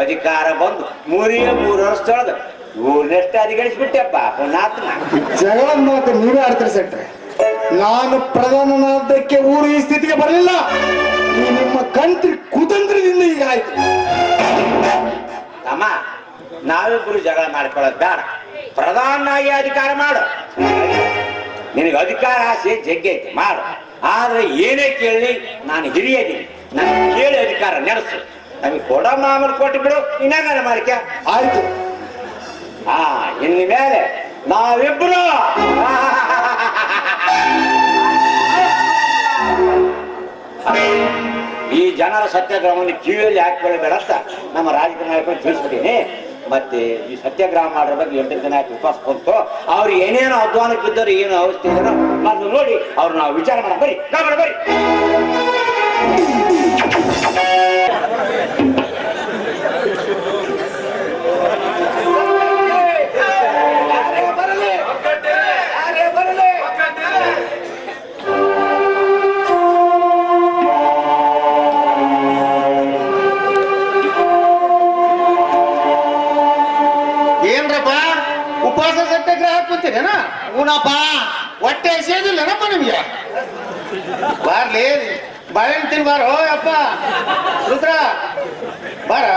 ಅಧಿಕಾರ ಬಂದು 3 ವರ್ಷದೊಳಗೆ ಊರ್ನೆಷ್ಟು ಅಧಿಗಳಿಸ್ಬಿಟ್ಟೆಪ್ಪ ಪುನಾತ್ಮ. ಜಗಳದ ಮಾತು ನೀವೇ ಆಡ್ತೀರಿ ಸೆಟ್ರೆ. ನಾನು ಪ್ರಧಾನನಾದಕ್ಕೆ ಊರು ಈ ಸ್ಥಿತಿಗೆ ಬರಲಿಲ್ಲ, ಈ ನಿಮ್ಮ ಕುತಂತ್ರದಿಂದ ಈಗ ಆಯ್ತು. ತಮ್ಮ, ನಾವಿಬ್ರು ಜಗಳ ಮಾಡ್ಕೊಳ್ಳೋದು ಬೇಡ, ಪ್ರಧಾನಾಗಿ ಅಧಿಕಾರ ಮಾಡು. ನಿನಗೆ ಅಧಿಕಾರ ಆಸೆ ಜಗ್ಗಿ ಐತಿ, ಮಾಡು. ಆದ್ರೆ ಏನೇ ಕೇಳಿ ನಾನು ಹಿರಿಯದೀನಿ, ನಾನು ಕೇಳಿ ಅಧಿಕಾರ ನಡೆಸು. ನಮಗೆ ಕೊಡ ಮಾಮೂಲು ಕೊಟ್ಟು ಬಿಡು, ಇನ್ನಂಗಾರ ಮಾಡಿಕ ಆಯ್ತು. ಇನ್ನು ಮೇಲೆ ನಾವಿಬ್ರು ಈ ಜನರ ಸತ್ಯಾಗ್ರಹವನ್ನು ಕಿವಿಯಲ್ಲಿ ಹಾಕಿಕೊಳ್ಳಬೇಡ ಅಂತ ನಮ್ಮ ರಾಜಕೀಯ ನಾಯಕರು ತಿಳಿಸ್ಬಿಟ್ಟಿನಿ. ಮತ್ತೆ ಈ ಸತ್ಯಾಗ್ರಹ ಮಾಡೋ ಬಗ್ಗೆ 8 ದಿನ ಆಯ್ತು ಉಪವಾಸ ಬಂತು. ಅವ್ರು ಏನೇನೋ ಅಧ್ವಾನಕ್ಕೆ ಬಿದ್ದರು, ಏನು ಅವಸ್ಥೆ ಇದೆಯೋ ಅದನ್ನು ನೋಡಿ ಅವ್ರು ನಾವು ವಿಚಾರ ಮಾಡ. ಬರೀ ಬರೀ ಏನ್ರಪ್ಪ ಉಪವಾಸ ಸತ್ಯಾಗ್ರಹ ಹಾಕ್ಬಿಡ್ತೀರೇನ? ಊನಪ್ಪ, ಹೊಟ್ಟೆ ಹಸಿಯೋದಿಲ್ಲನಪ್ಪ ನಿಮ್ಗೆ? ಬಾರ್ಲಿ, ಬಾಳೆಹಣ್ಣು ತಿನ್ಬಾರೋ ಅಪ್ಪ. ರುದ್ರ ಬಾರ.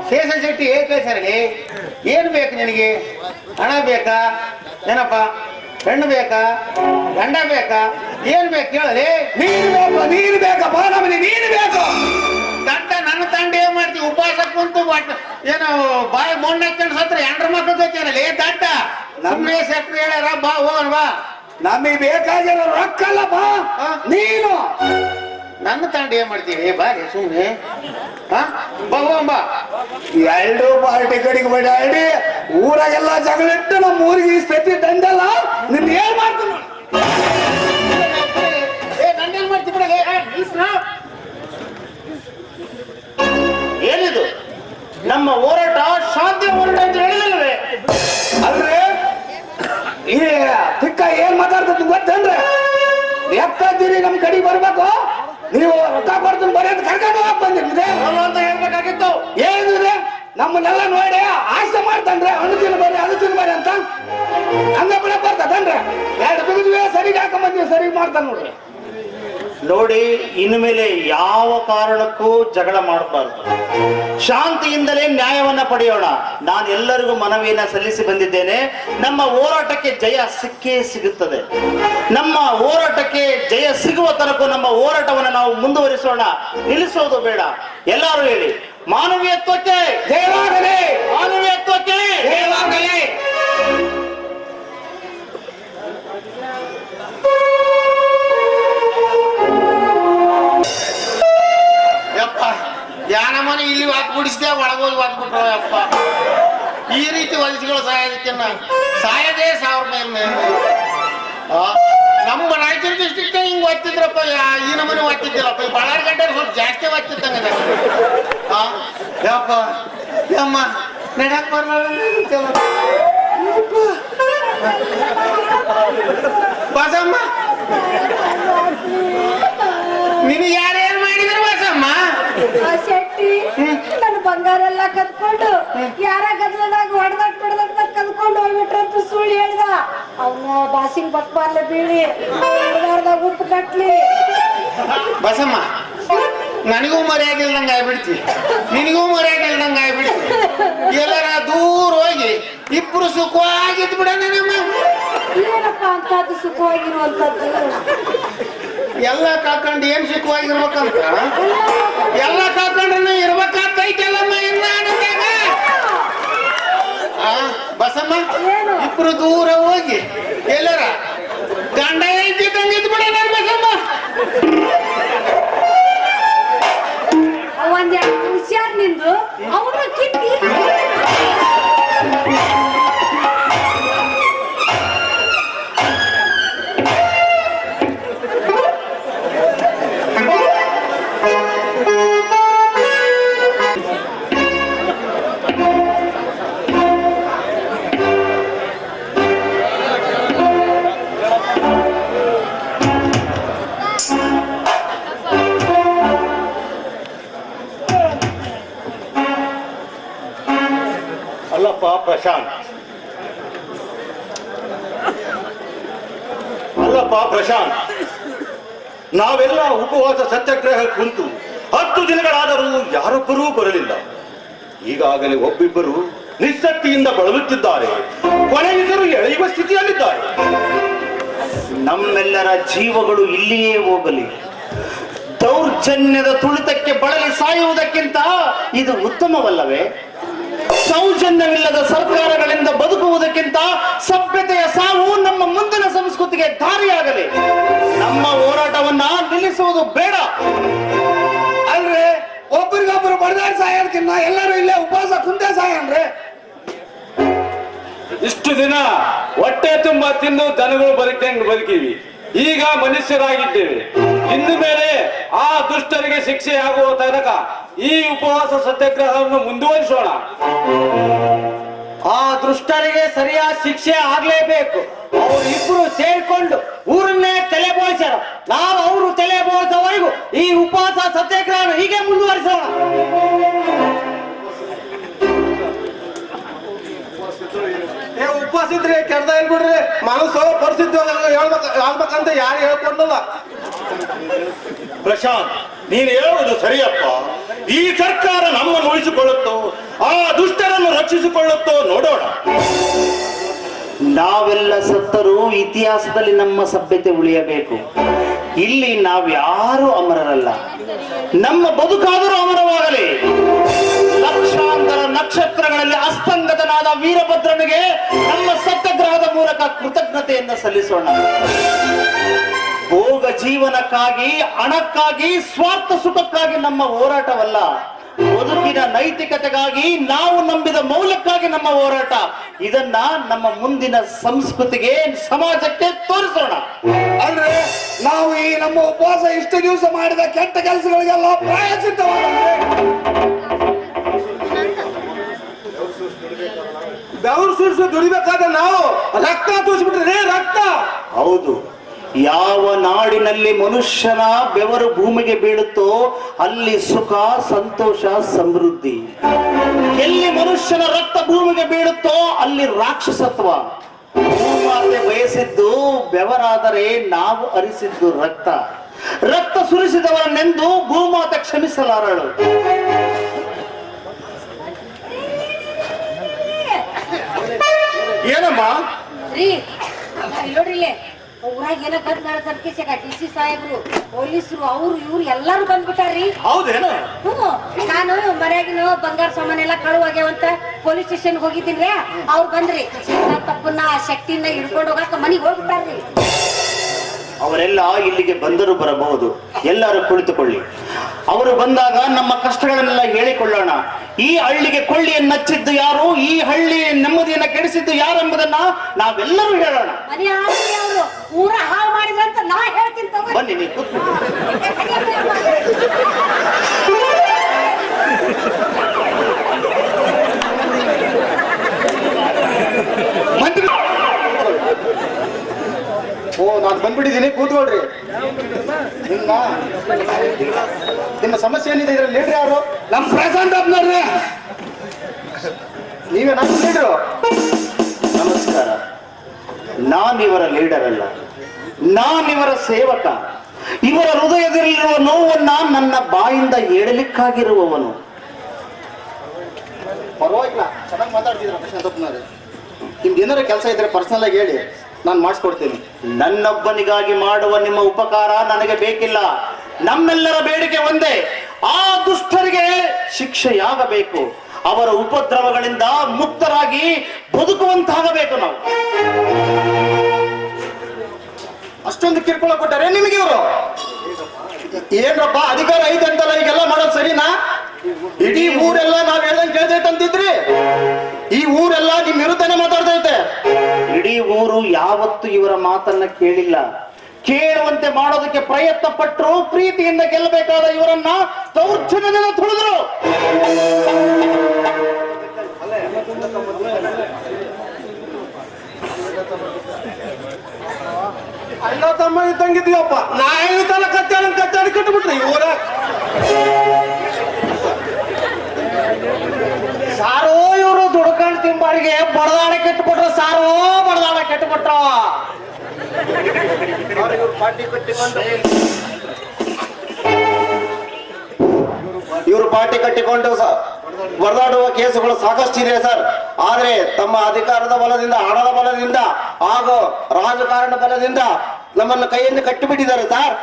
ಶೇಷ ಶೆಟ್ಟಿ ಏಕೇಸರಲಿ, ಏನ್ ಬೇಕು ನಿನಗೆ? ಹಣ ಬೇಕಾ? ಏನಪ್ಪ, ಹೆಣ್ಣು ಬೇಕಾ? ಗಂಡ ಬೇಕಾ? ಏನ್ ಬೇಕು ಹೇಳಲಿ? ನೀರು ಬೇಕಪ್ಪ, ನಮಗೆ ನೀರು ಬೇಕು. ದಂಡ ನನ್ನ ತಂಡ ಏನ್ ಮಾಡ್ತೀವಿ? ಉಪವಾಸ ಕುಂತು ಏನೋ ಬಾಯಿ ಮೊಣ್ಣ ಹಾಕೊಂಡು ಸತ್ರ 2 ಮಕ್ಕಳು ಗೊತ್ತೇನಲ್ಲಿ ದಂಡ. ನಮ್ಮೇ ಸೆಟ್ರು ಹೇಳ್ಯಾರ, ಬಾ ಹೋಗೋಣ ಬಾ. ನಮಗೆ ಬೇಕಾಗಿರೋ ರೊಕ್ಕಲ್ಲಪ್ಪ, ನೀನು. ನನ್ನ ತಂಡ ಏನ್ ಮಾಡ್ತೀವಿ? ಬಾರಿ ಸುಮ್ಮನೆ ಬಾ ಬಾ. 2 ಪಾರ್ಟಿ ಕಡೆಗೆ ಬಡಾಡಿ ಊರಾಗೆಲ್ಲ ಜಗಳಿಟ್ಟು ನಮ್ಮ ಊರಿಗೆ ಈ ಸ್ಥಿತಿ ದಂಡಲ್ಲ. ನಿನ್ ಏನ್ ಮಾಡ್ತೀನಿ? ನನ್ನೇನ್ ಮಾಡ್ತಿ ಬಿಡಲೇ? ಏನಿದು? ನಮ್ಮ ಹೋರಾಟ ಶಾಂತಿ ಹೋರಾಟ ಅಂತ ಹೇಳಿದಲ್ವೇ? ಅಲ್ರಿ, ಈ ತಿಕ್ಕ ಏನ್ ಮಾತಾಡ್ತದ ಗೊತ್ತೇನ್ರಿ? ಎಪ್ತೀರಿ ನಮ್ ಕಡೆ ಬರ್ಬೇಕು, ನೀವು ರೊಕ್ಕ ಕೊಡ್ತೀನಿ ಬರೀ ಅಂತ ಕರ್ಕೊಂಡು ಹೋಗಕ್ ಬಂದಿರ್ಲಿದೆ ಅಂತ ಹೇಳ್ಬೇಕಾಗಿತ್ತು. ಏನಿದೆ? ನಮ್ಮನ್ನೆಲ್ಲ ನೋಡಿ ಆಸೆ ಮಾಡ್ತಾನ್ರಿ, ಹಣ್ಣು ತಿನ್ಬಾರಿ ಅದು ತಿನ್ಬಾರಿ ಅಂತ. ಹಂಗ ಬಿಡಕ್ ಬರ್ತದನ್ರಿ? 2 ಬಿಗಿದ್ವಿ ಸರಿಗೆ ಹಾಕೊಂಬಂದಿವಿ, ಸರಿಗೆ ಮಾಡ್ತಾನ ನೋಡ್ರಿ. ನೋಡಿ, ಇನ್ಮೇಲೆ ಯಾವ ಕಾರಣಕ್ಕೂ ಜಗಳ ಮಾಡಬಾರ್ದು, ಶಾಂತಿಯಿಂದಲೇ ನ್ಯಾಯವನ್ನ ಪಡೆಯೋಣ. ನಾನು ಎಲ್ಲರಿಗೂ ಮನವಿಯನ್ನ ಸಲ್ಲಿಸಿ ಬಂದಿದ್ದೇನೆ. ನಮ್ಮ ಹೋರಾಟಕ್ಕೆ ಜಯ ಸಿಕ್ಕೇ ಸಿಗುತ್ತದೆ. ನಮ್ಮ ಹೋರಾಟಕ್ಕೆ ಜಯ ಸಿಗುವ ತನಕ ನಮ್ಮ ಹೋರಾಟವನ್ನು ನಾವು ಮುಂದುವರಿಸೋಣ, ನಿಲ್ಲಿಸೋದು ಬೇಡ. ಎಲ್ಲರೂ ಹೇಳಿ, ಮಾನವೀಯತ್ವಕ್ಕೆ ಜಯವಾಗಲಿ, ಮಾನವೀಯತ್ವಕ್ಕೆ ಜಯವಾಗಲಿ. ಯಪ್ಪ, ಯಾನ ಮನೆ ಇಲ್ಲಿ ವಾತ್ ಬಿಡಿಸಿದೆ, ಒಳಗೋಗಿ ವಾತ್ ಬಿಟ್ರು ಯಪ್ಪ. ಈ ರೀತಿ ವಲಸಿಗಳು ಸಾಯೋದಕ್ಕಿನ್ನ ಸಾಯದೇ 1000 ಮೇಲೆ. ನಮ್ಮ ರಾಯಚೂರು ಡಿಸ್ಟ್ರಿಕ್ಟ್ ಹಿಂಗ್ ಒತ್ತಿದ್ರಪ್ಪ, ಈ ನಮ್ಮನೆ ಒತ್ತಿದ್ದಿಲ್ಲಪ್ಪ. ಈ ಬಳ್ಳಾರಿ ಗಂಟೆ ಸ್ವಲ್ಪ ಜಾಸ್ತಿ ಒತ್ತಿದ್ದಂಗ. ಯಪ್ಪ ಯಮ್ಮ ನಡ್ಯಾಕ್ ಬರ್ಲ ಬಸಮ್ಮ, ನಿನಗೆ ಯಾರೇನ್ ಮಾಡಿದ್ರು ಬಸಮ್ಮ? ಆ ಶೆಟ್ಟಿ ನನ್ನ ಬಂಗಾರ ಎಲ್ಲ ಕದ್ಕೊಂಡು ಯಾರ ಗದ್ಲದಾಗ ಹೊಡೆದಟ್ ಕದ್ಕೊಂಡು ಹೋಗ್ಬಿಟ್ರಂತ ಸುಳ್ಳು ಹೇಳ್ದ. ಅವನ ಬಾಸಿಂಗ್ ಬಕ್ಬಾರ್ಲೆ ಬೀಳಿ ಬಂಗಾರದಾಗ ಉಪ್ಪು ಕಟ್ಲಿ. ಬಸಮ್ಮ, ನನಗೂ ಮರ್ಯಾದೆ ಇಲ್ದಂಗ ಆಗ್ಬಿಡ್ತಿ, ನಿನಗೂ ಮರ್ಯಾದೆ ಇಲ್ದಂಗ ಆಗ್ಬಿಡ್ತಿ. ಎಲ್ಲರ ದೂರ ಹೋಗಿ ಇಬ್ರು ಸುಖವಾಗಿದ್ ಬಿಡೋಣ. ನಮ್ಮ ಏನಪ್ಪ ಅಂತದ್ದು ಸುಖವಾಗಿರುವಂತದ್ದು? ಎಲ್ಲ ಕಳ್ಕೊಂಡು ಏನ್ ಸುಖವಾಗಿರ್ಬೇಕಂತ ಎಲ್ಲ ಕಳ್ಕೊಂಡ್ರೆ ಇರ್ಬೇಕಾಗ್ತೈತಲ್ಲಮ್ಮ. ಇನ್ನ ಆನಂದಾಗ ಬಸಮ್ಮ, ಇಬ್ರು ದೂರ ಹೋಗಿ ಎಲ್ಲರ ಗಂಡ ಐತಿ ತಂಗಿದ್ ಬಿಡ. ಬಸಮ್ಮ ಹುಷಾರ್ ನಿಂದು ಅವನ ಕಿತ್ತಿ ಅಲ್ಲಪ್ಪ ಪ್ರಶಾಂತ್, ನಾವೆಲ್ಲ ಉಪವಾಸ ಸತ್ಯಾಗ್ರಹ ಕುಂತು 10 ದಿನಗಳಾದರೂ ಯಾರೊಬ್ಬರೂ ಬರಲಿಲ್ಲ. ಈಗಾಗಲೇ ಒಬ್ಬಿಬ್ಬರು ನಿಸ್ಸಕ್ತಿಯಿಂದ ಬಳಲುತ್ತಿದ್ದಾರೆ, ಕೊನೆಯಿದರು ಎಳೆಯುವ ಸ್ಥಿತಿಯಲ್ಲಿದ್ದಾರೆ. ನಮ್ಮೆಲ್ಲರ ಜೀವಗಳು ಇಲ್ಲಿಯೇ ಹೋಗಲಿ. ದೌರ್ಜನ್ಯದ ತುಳಿತಕ್ಕೆ ಬಳಲಿ ಸಾಯುವುದಕ್ಕಿಂತ ಇದು ಉತ್ತಮವಲ್ಲವೇ? ಸೌಜನ್ಯವಿಲ್ಲದ ಸರ್ಕಾರಗಳಿಂದ ಬದುಕುವುದಕ್ಕಿಂತ ಸಭ್ಯತೆಯ ಸಾವು ನಮ್ಮ ಮುಂದಿನ ಸಂಸ್ಕೃತಿಗೆ ದಾರಿಯಾಗಲಿ. ನಮ್ಮ ಹೋರಾಟವನ್ನ ನಿಲ್ಲಿಸುವುದು ಬೇಡ. ಅಲ್ರಿ, ಒಬ್ಬರಿಗೊಬ್ಬರು ಬಡದಾಡಿ ಸಾಯೋದಕ್ಕಿಂತ ಎಲ್ಲರೂ ಇಲ್ಲೇ ಉಪವಾಸ ಕುಂತೆ ಸಾಯನ್ರಿ. ಇಷ್ಟು ದಿನ ಹೊಟ್ಟೆ ತುಂಬಾ ತಿಂದು ದನಗಳು ಬದುಕಂಗ್ ಬದುಕಿವಿ, ಈಗ ಮನುಷ್ಯರಾಗಿದ್ದೇವೆ. ಇನ್ನು ಮೇಲೆ ಆ ದುಷ್ಟರಿಗೆ ಶಿಕ್ಷೆ ಆಗುವ ತನಕ ಈ ಉಪವಾಸ ಸತ್ಯಾಗ್ರಹವನ್ನು ಮುಂದುವರಿಸೋಣ. ಆ ದುಷ್ಟರಿಗೆ ಸರಿಯಾದ ಶಿಕ್ಷೆ ಆಗ್ಲೇಬೇಕು. ಅವರಿಬ್ರು ಸೇರ್ಕೊಂಡು ಊರನ್ನೇ ತಲೆ ಬೋಳಿಸ್ಯಾರ. ನಾವು ಅವರು ತಲೆ ಬೋಳಿಸೋವರೆಗೂ ಈ ಉಪವಾಸ ಸತ್ಯಾಗ್ರಹ ಹೀಗೆ ಮುಂದುವರಿಸೋಣ. ಉಪವಾಸ ಇದ್ರೆ ಕೆಡ್ದ ಹೇಳ್ಬಿಡ್ರಿ, ಮನಸ್ಸು ಪರಿಸ್ಥಿತಿ ಆಗ್ಬೇಕಂತ ಯಾರು ಹೇಳ್ಕೊಂಡಲ್ಲ. ಪ್ರಶಾಂತ್, ನೀನು ಹೇಳುವುದು ಸರಿಯಪ್ಪ. ಈ ಸರ್ಕಾರ ನಮ್ಮನ್ನು ಉಳಿಸಿಕೊಳ್ಳುತ್ತೋ ಆ ದುಷ್ಟರನ್ನು ರಕ್ಷಿಸಿಕೊಳ್ಳುತ್ತೋ ನೋಡೋಣ. ನಾವೆಲ್ಲ ಸತ್ತರೂ ಇತಿಹಾಸದಲ್ಲಿ ನಮ್ಮ ಸಭ್ಯತೆ ಉಳಿಯಬೇಕು. ಇಲ್ಲಿ ನಾವ್ಯಾರೂ ಅಮರರಲ್ಲ. ನಮ್ಮ ಬದುಕಾದರೂ ಅಮರವಾಗಲಿ. ಲಕ್ಷಾಂತರ ನಕ್ಷತ್ರಗಳಲ್ಲಿ ಅಸ್ತಂಗತನಾದ ವೀರಭದ್ರನಿಗೆ ನಮ್ಮ ಸತ್ಯಾಗ್ರಹದ ಮೂಲಕ ಕೃತಜ್ಞತೆಯನ್ನು ಸಲ್ಲಿಸೋಣ. ಭೋಗ ಜೀವನಕ್ಕಾಗಿ, ಹಣಕ್ಕಾಗಿ, ಸ್ವಾರ್ಥ ಸುಖಕ್ಕಾಗಿ ನಮ್ಮ ಹೋರಾಟವಲ್ಲ. ಬದುಕಿನ ನೈತಿಕತೆಗಾಗಿ, ನಾವು ನಂಬಿದ ಮೌಲ್ಯಕ್ಕಾಗಿ ನಮ್ಮ ಹೋರಾಟ. ಇದನ್ನ ನಮ್ಮ ಮುಂದಿನ ಸಂಸ್ಕೃತಿಗೆ, ಸಮಾಜಕ್ಕೆ ತೋರಿಸೋಣ. ಅಂದ್ರೆ ನಾವು ಈ ನಮ್ಮ ಉಪವಾಸ ಇಷ್ಟು ದಿವಸ ಮಾಡಿದ ಕೆಟ್ಟ ಕೆಲಸಗಳಿಗೆಲ್ಲ ಪ್ರಾಯಶ್ಚಿತ್ತವಾದ ಬೆವರು ಸುರಿಸಿ ದುಡಿಬೇಕಾದ ನಾವು ರಕ್ತ ತೋರಿಸ್ಬಿಟ್ರೆ ರಕ್ತ. ಹೌದು, ಯಾವ ನಾಡಿನಲ್ಲಿ ಮನುಷ್ಯನ ಬೆವರು ಭೂಮಿಗೆ ಬೀಳುತ್ತೋ ಅಲ್ಲಿ ಸುಖ, ಸಂತೋಷ, ಸಮೃದ್ಧಿ. ಎಲ್ಲಿ ಮನುಷ್ಯನ ರಕ್ತ ಭೂಮಿಗೆ ಬೀಳುತ್ತೋ ಅಲ್ಲಿ ರಾಕ್ಷಸತ್ವ. ಭೂಮಾತೆ ಬಯಸಿದ್ದು ಬೆವರಾದರೆ ನಾವು ಹರಿಸಿದ್ದು ರಕ್ತ. ರಕ್ತ ಸುರಿಸಿದವರನ್ನೆಂದು ಭೂಮಾತೆ ಕ್ಷಮಿಸಲಾರಳು. ಏನಮ್ಮ? ರೀ ನೋಡ್ರಿ, ಊರಾಗ ಏನೋ ಗದ್ ನಡ್ಕರ್ಕಿಸಾಕ DC ಸಾಹೇಬ್ರು, ಪೊಲೀಸರು, ಅವ್ರು ಇವ್ರು ಎಲ್ಲಾರು ಬಂದ್ಬಿಟ್ಟಾರ್ರಿ. ಹೌದೇನು? ನಾನು ಮನ್ಯಾಗಿನ ಬಂಗಾರ ಸಾಮಾನೆಲ್ಲ ಕಳುವಾಗ್ಯಾವಂತ ಪೊಲೀಸ್ ಸ್ಟೇಷನ್ ಹೋಗಿದ್ದೀನಿ. ಅವ್ರು ಬಂದ್ರಿ, ತಪ್ಪನ್ನ ಶಕ್ತಿನ ಹಿಡ್ಕೊಂಡು ಹೋಗಾಕ ಮನಿಗ್ ಹೋಗ್ಬಿಟ್ಟಾರ್ರಿ. ಅವರೆಲ್ಲ ಇಲ್ಲಿಗೆ ಬಂದರೂ ಬರಬಹುದು. ಎಲ್ಲರೂ ಕುಳಿತುಕೊಳ್ಳಿ. ಅವರು ಬಂದಾಗ ನಮ್ಮ ಕಷ್ಟಗಳನ್ನೆಲ್ಲ ಹೇಳಿಕೊಳ್ಳೋಣ. ಈ ಹಳ್ಳಿಗೆ ಕೊಳ್ಳಿಯನ್ನು ಹಚ್ಚಿದ್ದು ಯಾರು, ಈ ಹಳ್ಳಿ ನೆಮ್ಮದಿಯನ್ನ ಕೆಡಿಸಿದ್ದು ಯಾರು ಎಂಬುದನ್ನ ನಾವೆಲ್ಲರೂ ಹೇಳೋಣ. ಮನೆ ಆಡ್ರಿ, ಅವರು ಊರ ಹಾಳು ಮಾಡಿದ್ರಂತ ನಾ ಹೇಳ್ತೀನಿ. ಬನ್ನಿ, ನೀವು ಕೂತ್ಕೊಳ್ಳಿ. ಮಂತ್ರಿ, ನಾನು ಬಂದ್ಬಿಟ್ಟಿದ್ದೀನಿ, ಕೂತ್ಕೊಳ್ರಿ. ನಿಮ್ಮ ಸಮಸ್ಯೆ ಏನಿದೆ? ಇದ್ರಲ್ಲಿ ಲೀಡರ್ ಯಾರು? ನಮ್ಮ ಪ್ರೆಸೆಂಟ್ ನೋಡ್ರಿ. ನೀವೇ ನಮ್ಮ ಲೀಡರು? ನಮಸ್ಕಾರ. ನಾನಿವರ ಲೀಡರ್ ಅಲ್ಲ, ನಾನಿವರ ಸೇವಕ. ಇವರ ಹೃದಯದಲ್ಲಿರುವ ನೋವನ್ನ ನನ್ನ ಬಾಯಿಂದ ಹೇಳಲಿಕ್ಕಾಗಿರುವವನು. ಪರವಾಗಿಲ್ಲ, ಚೆನ್ನಾಗಿ ಮಾತಾಡ್ತಿದ್ರ ಪ್ರಶಾಂತಪ್ಪನವ್ರೆ. ನಿಮ್ದು ಏನಾರ ಕೆಲಸ ಇದ್ರೆ ಪರ್ಸನಲ್ ಆಗಿ ಹೇಳಿ, ನಾನು ಮಾಡಿಸ್ಕೊಡ್ತೀನಿ. ನನ್ನೊಬ್ಬನಿಗಾಗಿ ಮಾಡುವ ನಿಮ್ಮ ಉಪಕಾರ ನನಗೆ ಬೇಕಿಲ್ಲ. ನಮ್ಮೆಲ್ಲರ ಬೇಡಿಕೆ ಒಂದೇ, ಆ ದುಷ್ಟರಿಗೆ ಶಿಕ್ಷೆಯಾಗಬೇಕು. ಅವರ ಉಪದ್ರವಗಳಿಂದ ಮುಕ್ತರಾಗಿ ಬದುಕುವಂತಾಗಬೇಕು ನಾವು. ಅಷ್ಟೊಂದು ಕಿರ್ಕೊಳ ಕೊಟ್ಟಾರೆ ನಿಮಗೆ ಇವರು? ಏನ್ರಪ್ಪ, ಅಧಿಕಾರ ಐತೆ ಅಂತಲ್ಲ ಈಗೆಲ್ಲ ಮಾಡೋದು ಸರಿನಾ? ಇಡೀ ಇವರು ಯಾವತ್ತು ಇವರ ಮಾತನ್ನ ಕೇಳಿಲ್ಲ. ಕೇಳುವಂತೆ ಮಾಡೋದಕ್ಕೆ ಪ್ರಯತ್ನ ಪಟ್ಟರು. ಪ್ರೀತಿಯಿಂದ ಗೆಲ್ಲಬೇಕಾದ ಇವರನ್ನ ದೌರ್ಜನ್ಯದಿಂದ ತುಳಿದ್ರು. ಅಣ್ಣ ತಮ್ಮ ಇದ್ದಂಗಿದ್ದೀವಪ್ಪ. ನಾ ಹೇಳ್ತಾನ ಕಚ್ಚಾಡಿ ಕಟ್ಬಿಟ್ರಿ ಊರ. ಸಾರೋ ಇವರು ದುಡ್ಕೊಂಡು ತಿಂಬಾಳಿಗೆ ಬಡದಾಡ ಕೆಟ್ಟಬಿಟ್ರು. ಸಾರೋ ಬಡದಾಡ ಕೆಟ್ಟಬಿಟ್ರು. ಇವರು ಪಾರ್ಟಿ ಕಟ್ಟಿಕೊಂಡು ಬಡದಾಡುವ ಕೇಸುಗಳು ಸಾಕಷ್ಟಿದೆ ಸರ್. ಆದ್ರೆ ತಮ್ಮ ಅಧಿಕಾರದ ಬಲದಿಂದ, ಹಣದ ಬಲದಿಂದ ಹಾಗೂ ರಾಜಕಾರಣ ಬಲದಿಂದ ನಮ್ಮನ್ನ ಕೈಯನ್ನು ಕಟ್ಟಿಬಿಟ್ಟಿದ್ದಾರೆ ಸರ್.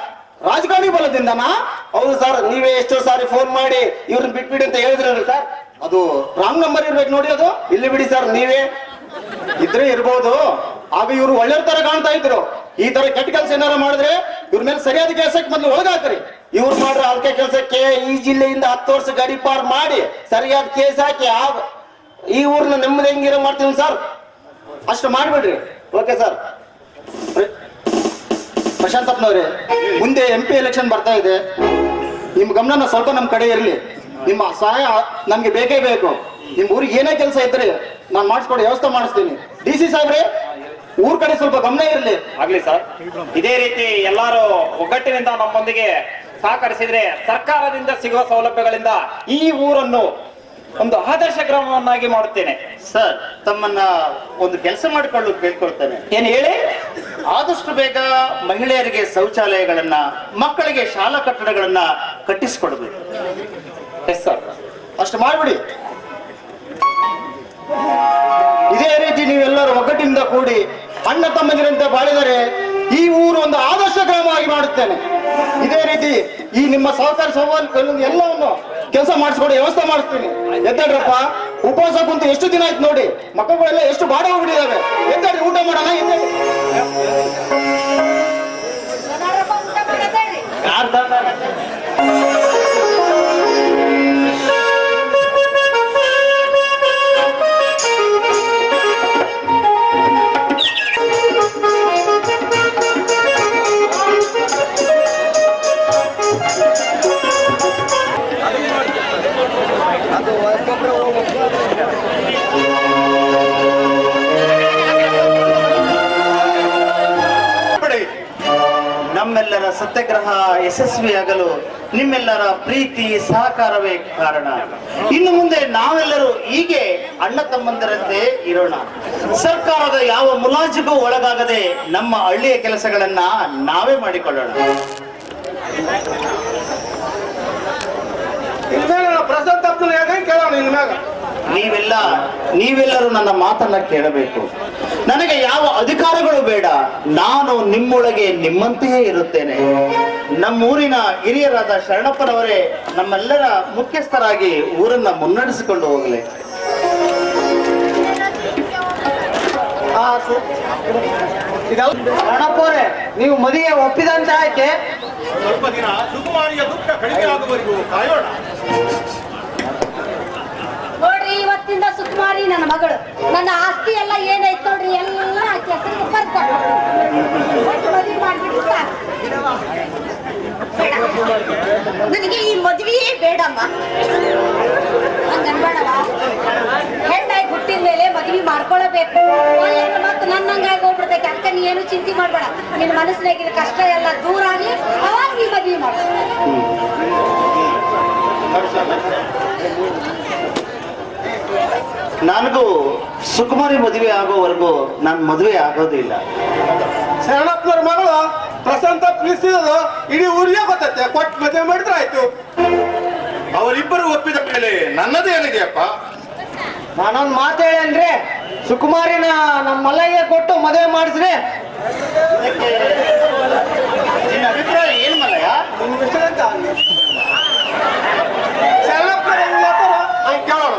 ರಾಜಕಾರಣಿ ಬಲದಿಂದನಾ? ಹೌದು ಸರ್. ನೀವೇ ಎಷ್ಟೋ ಸಾರಿ ಫೋನ್ ಮಾಡಿ ಇವ್ರನ್ನ ಬಿಟ್ಬಿಡಿ ಅಂತ ಹೇಳಿದ್ರಲ್ಲ ಸರ್. ಅದು ರಾಂಗ್ ನಂಬರ್ ಇರ್ಬೇಕು ನೋಡಿ. ಅದು ಇಲ್ಲಿ ಬಿಡಿ ಸರ್. ನೀವೇ ಇದ್ರೆ ಇರ್ಬೋದು. ಆಗ ಇವ್ರು ಒಳ್ಳೆ ತರ ಕಾಣ್ತಾ ಇದ್ರು. ಈ ತರ ಕೆಟ್ಟ ಕೆಲಸ ಏನಾರ ಮಾಡಿದ್ರೆ ಇವ್ರ ಮೇಲೆ ಸರಿಯಾದ ಕೆಲಸಕ್ಕೆ ಮೊದಲು ಒಳಗಾಕ್ರಿ. ಇವ್ರು ಮಾಡ್ರ ಅಲ್ಕೆ ಕೆಲಸಕ್ಕೆ ಈ ಜಿಲ್ಲೆಯಿಂದ 10 ವರ್ಷ ಗಡಿಪಾರ್ ಮಾಡಿ ಸರಿಯಾದ ಕೇಸ್ ಹಾಕಿ ಈ ಊರ್ನ ನೆಮ್ಮದಿ ಹೆಂಗಿರೋ ಮಾಡ್ತೀವಿ ಸರ್. ಅಷ್ಟು ಮಾಡ್ಬಿಡ್ರಿ. Okay sir. ಪ್ರಶಾಂತಪ್ಪನವ್ರೆ, ಮುಂದೆ MP ಎಲೆಕ್ಷನ್ ಬರ್ತಾ ಇದೆ. ನಿಮ್ ಗಮನ ಸ್ವಲ್ಪ ನಮ್ ಕಡೆ ಇರ್ಲಿ. ನಿಮ್ಮ ಸಹಾಯ ನಮ್ಗೆ ಬೇಕೇ ಬೇಕು. ನಿಮ್ ಊರಿಗೆ ಏನೇ ಕೆಲಸ ಇದ್ರೆ ನಾನು ಮಾಡಿಸ್ಕೊಡೋ ವ್ಯವಸ್ಥೆ ಮಾಡಿಸ್ತೀನಿ. DC ಸಾಹೇಬ್ರೆ, ಊರ್ ಕಡೆ ಸ್ವಲ್ಪ ಗಮನ ಇರಲಿ. ಆಗ್ಲಿ ಸರ್. ಇದೇ ರೀತಿ ಎಲ್ಲಾರು ಒಗ್ಗಟ್ಟಿನಿಂದ ನಮ್ಮೊಂದಿಗೆ ಸಹಕರಿಸಿದ್ರೆ ಸರ್ಕಾರದಿಂದ ಸಿಗುವ ಸೌಲಭ್ಯಗಳಿಂದ ಈ ಊರನ್ನು ಒಂದು ಆದರ್ಶ ಗ್ರಾಮವನ್ನಾಗಿ ಮಾಡುತ್ತೇನೆ. ಸರ್, ತಮ್ಮನ್ನ ಒಂದು ಕೆಲಸ ಮಾಡಿಕೊಳ್ಳಲು ಕೇಳ್ಕೊಳ್ತೇನೆ. ಏನ್ ಹೇಳಿ? ಆದಷ್ಟು ಬೇಗ ಮಹಿಳೆಯರಿಗೆ ಶೌಚಾಲಯಗಳನ್ನ, ಮಕ್ಕಳಿಗೆ ಶಾಲಾ ಕಟ್ಟಡಗಳನ್ನ ಕಟ್ಟಿಸಿಕೊಡ್ಬೇಕು. Yes sir. ಅಷ್ಟು ಮಾಡ್ಬಿಡಿ. ಇದೇ ರೀತಿ ನೀವೆಲ್ಲರೂ ಒಗ್ಗಟ್ಟಿನಿಂದ ಕೂಡಿ ಅಣ್ಣ ತಮ್ಮಂದಿರಂತೆ ಬಾಳಿದರೆ ಈ ಊರು ಒಂದು ಆದರ್ಶ ಗ್ರಾಮವಾಗಿ ಮಾಡುತ್ತೇನೆ. ಇದೇ ರೀತಿ ಈ ನಿಮ್ಮ ಸಹಕಾರ ಎಲ್ಲವನ್ನು ಕೆಲಸ ಮಾಡಿಸ್ಕೊಡಿ, ವ್ಯವಸ್ಥೆ ಮಾಡಿಸ್ತೀನಿ. ಎದ್ದೇಳ್ರಪ್ಪ. ಉಪವಾಸ ಕುಂತು ಎಷ್ಟು ದಿನ ಆಯ್ತು ನೋಡಿ. ಮಕ್ಕಳುಗಳೆಲ್ಲ ಎಷ್ಟು ಬಾಡ ಹೋಗ್ಬಿಟ್ಟಿದಾವೆ. ಎದ್ದೇಳ್ರಿ, ಊಟ ಮಾಡೋಣ. ಎದ್ದೇಳಿ. ನಮ್ಮೆಲ್ಲರ ಸತ್ಯಾಗ್ರಹ ಯಶಸ್ವಿಯಾಗಲು ನಿಮ್ಮೆಲ್ಲರ ಪ್ರೀತಿ ಸಹಕಾರವೇ ಕಾರಣ. ಇನ್ನು ಮುಂದೆ ನಾವೆಲ್ಲರೂ ಹೀಗೆ ಅಣ್ಣ ತಮ್ಮಂದಿರಂತೆ ಇರೋಣ. ಸರ್ಕಾರದ ಯಾವ ಮುಲಾಜಿಗೂ ಒಳಗಾಗದೆ ನಮ್ಮ ಹಳ್ಳಿಯ ಕೆಲಸಗಳನ್ನ ನಾವೇ ಮಾಡಿಕೊಳ್ಳೋಣ. ಪ್ರಶಾಂತಪ್ಪನ ಕೇಳೋಣ. ಇನ್ಮ್ಯಾಗ ನೀವೆಲ್ಲರೂ ನನ್ನ ಮಾತನ್ನ ಕೇಳಬೇಕು. ನನಗೆ ಯಾವ ಅಧಿಕಾರಗಳು ಬೇಡ. ನಾನು ನಿಮ್ಮೊಳಗೆ ನಿಮ್ಮಂತೆಯೇ ಇರುತ್ತೇನೆ. ನಮ್ಮೂರಿನ ಹಿರಿಯರಾದ ಶರಣಪ್ಪನವರೇ ನಮ್ಮೆಲ್ಲರ ಮುಖ್ಯಸ್ಥರಾಗಿ ಊರನ್ನ ಮುನ್ನಡೆಸಿಕೊಂಡು ಹೋಗಲಿ. ಶರಣಪ್ಪವ್ರೆ, ನೀವು ಮದುವೆ ಒಪ್ಪಿದಂತ ಆಯ್ಕೆ. ಸ್ವಲ್ಪ ದಿನ ಸುಕುಮಾರಿಯ ದುಃಖ ಕಡಿಮೆ ಆಗುವವರೆಗೂ ಕಾಯೋಣ. ನೋಡ್ರಿ, ಇವತ್ತಿಂದ ಸುಕುಮಾರಿ ನನ್ನ ಮಗಳು. ನನ್ನ ಆಸ್ತಿ ಎಲ್ಲ ಏನೈತ್ ನೋಡ್ರಿ ಎಲ್ಲ ಆಕಿ ಹೆಸರಿಗೆ ಬರ್ಕೊಂಡು ಮದುವೆ ಮಾಡ್ಬಿಟ್ಟು ಸಾಕು. ನನಗೆ ಈ ಮದುವೆಯೇ ಬೇಡಮ್ಮ. ಹಂಗನ್ಬೇಡವ. ಹೆಣ್ಣಾಗಿ ಹುಟ್ಟಿದ ಮೇಲೆ ಮದುವೆ ಮಾಡ್ಕೊಳ್ಳಬೇಕು. ಮತ್ತು ನನ್ನಂಗಾಗಿ ಹೋಗ್ಬಿಡ್ತೈತೆ. ಅಕ್ಕ ನೀ ಏನು ಚಿಂತೆ ಮಾಡ್ಬೇಡ. ನಿನ್ನ ಮನಸ್ಸಿನಾಗಿನ ಕಷ್ಟ ಎಲ್ಲ ದೂರ ಆಗಿ ಅವಾಗ ನೀ ಮದುವೆ ಮಾಡ. ನನಗೂ ಸುಕುಮಾರಿ ಮದುವೆ ಆಗೋವರೆಗೂ ನಾನು ಮದುವೆ ಆಗೋದಿಲ್ಲ. ಶರಣಪ್ಪನವ್ರ ಮಗಳು ಪ್ರಶಾಂತ ಪ್ರೀತಿಸಿರೋದು ಇಡೀ ಊರಿಗೆ ಗೊತ್ತೈತೆ. ಕೊಟ್ಟು ಮದುವೆ ಮಾಡಿದ್ರೆ ಆಯ್ತು. ಅವರಿಬ್ಬರು ಒಪ್ಪಿದ ಮೇಲೆ ನನ್ನದೇನಿದೆಯಪ್ಪ? ನಾನೊಂದ್ ಮಾತು ಹೇಳೇನ್ರಿ, ಸುಕುಮಾರಿನ ನಮ್ಮ ಮಲ್ಲಯ್ಯ ಕೊಟ್ಟು ಮದುವೆ ಮಾಡಿಸ್ರಿ. ನಿನ್ನ ಅಭಿಪ್ರಾಯ ಏನ್ ಮಲ್ಲಯ್ಯ? ಕೇಳೋಣ.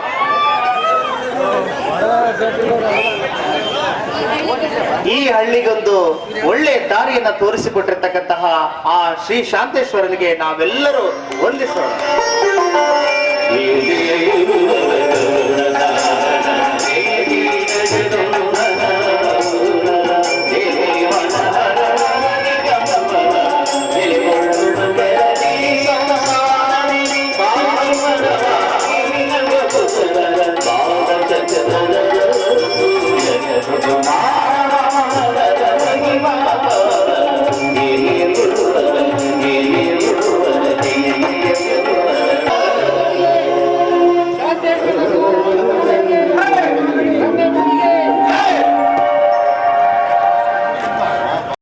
ಈ ಹಳ್ಳಿಗೊಂದು ಒಳ್ಳೆ ದಾರಿಯನ್ನ ತೋರಿಸಿಕೊಟ್ಟಿರ್ತಕ್ಕಂತಹ ಆ ಶ್ರೀ ಶಾಂತೇಶ್ವರನಿಗೆ ನಾವೆಲ್ಲರೂ ವಂದಿಸೋಣ. ಬೇಡ್ಬೇಕು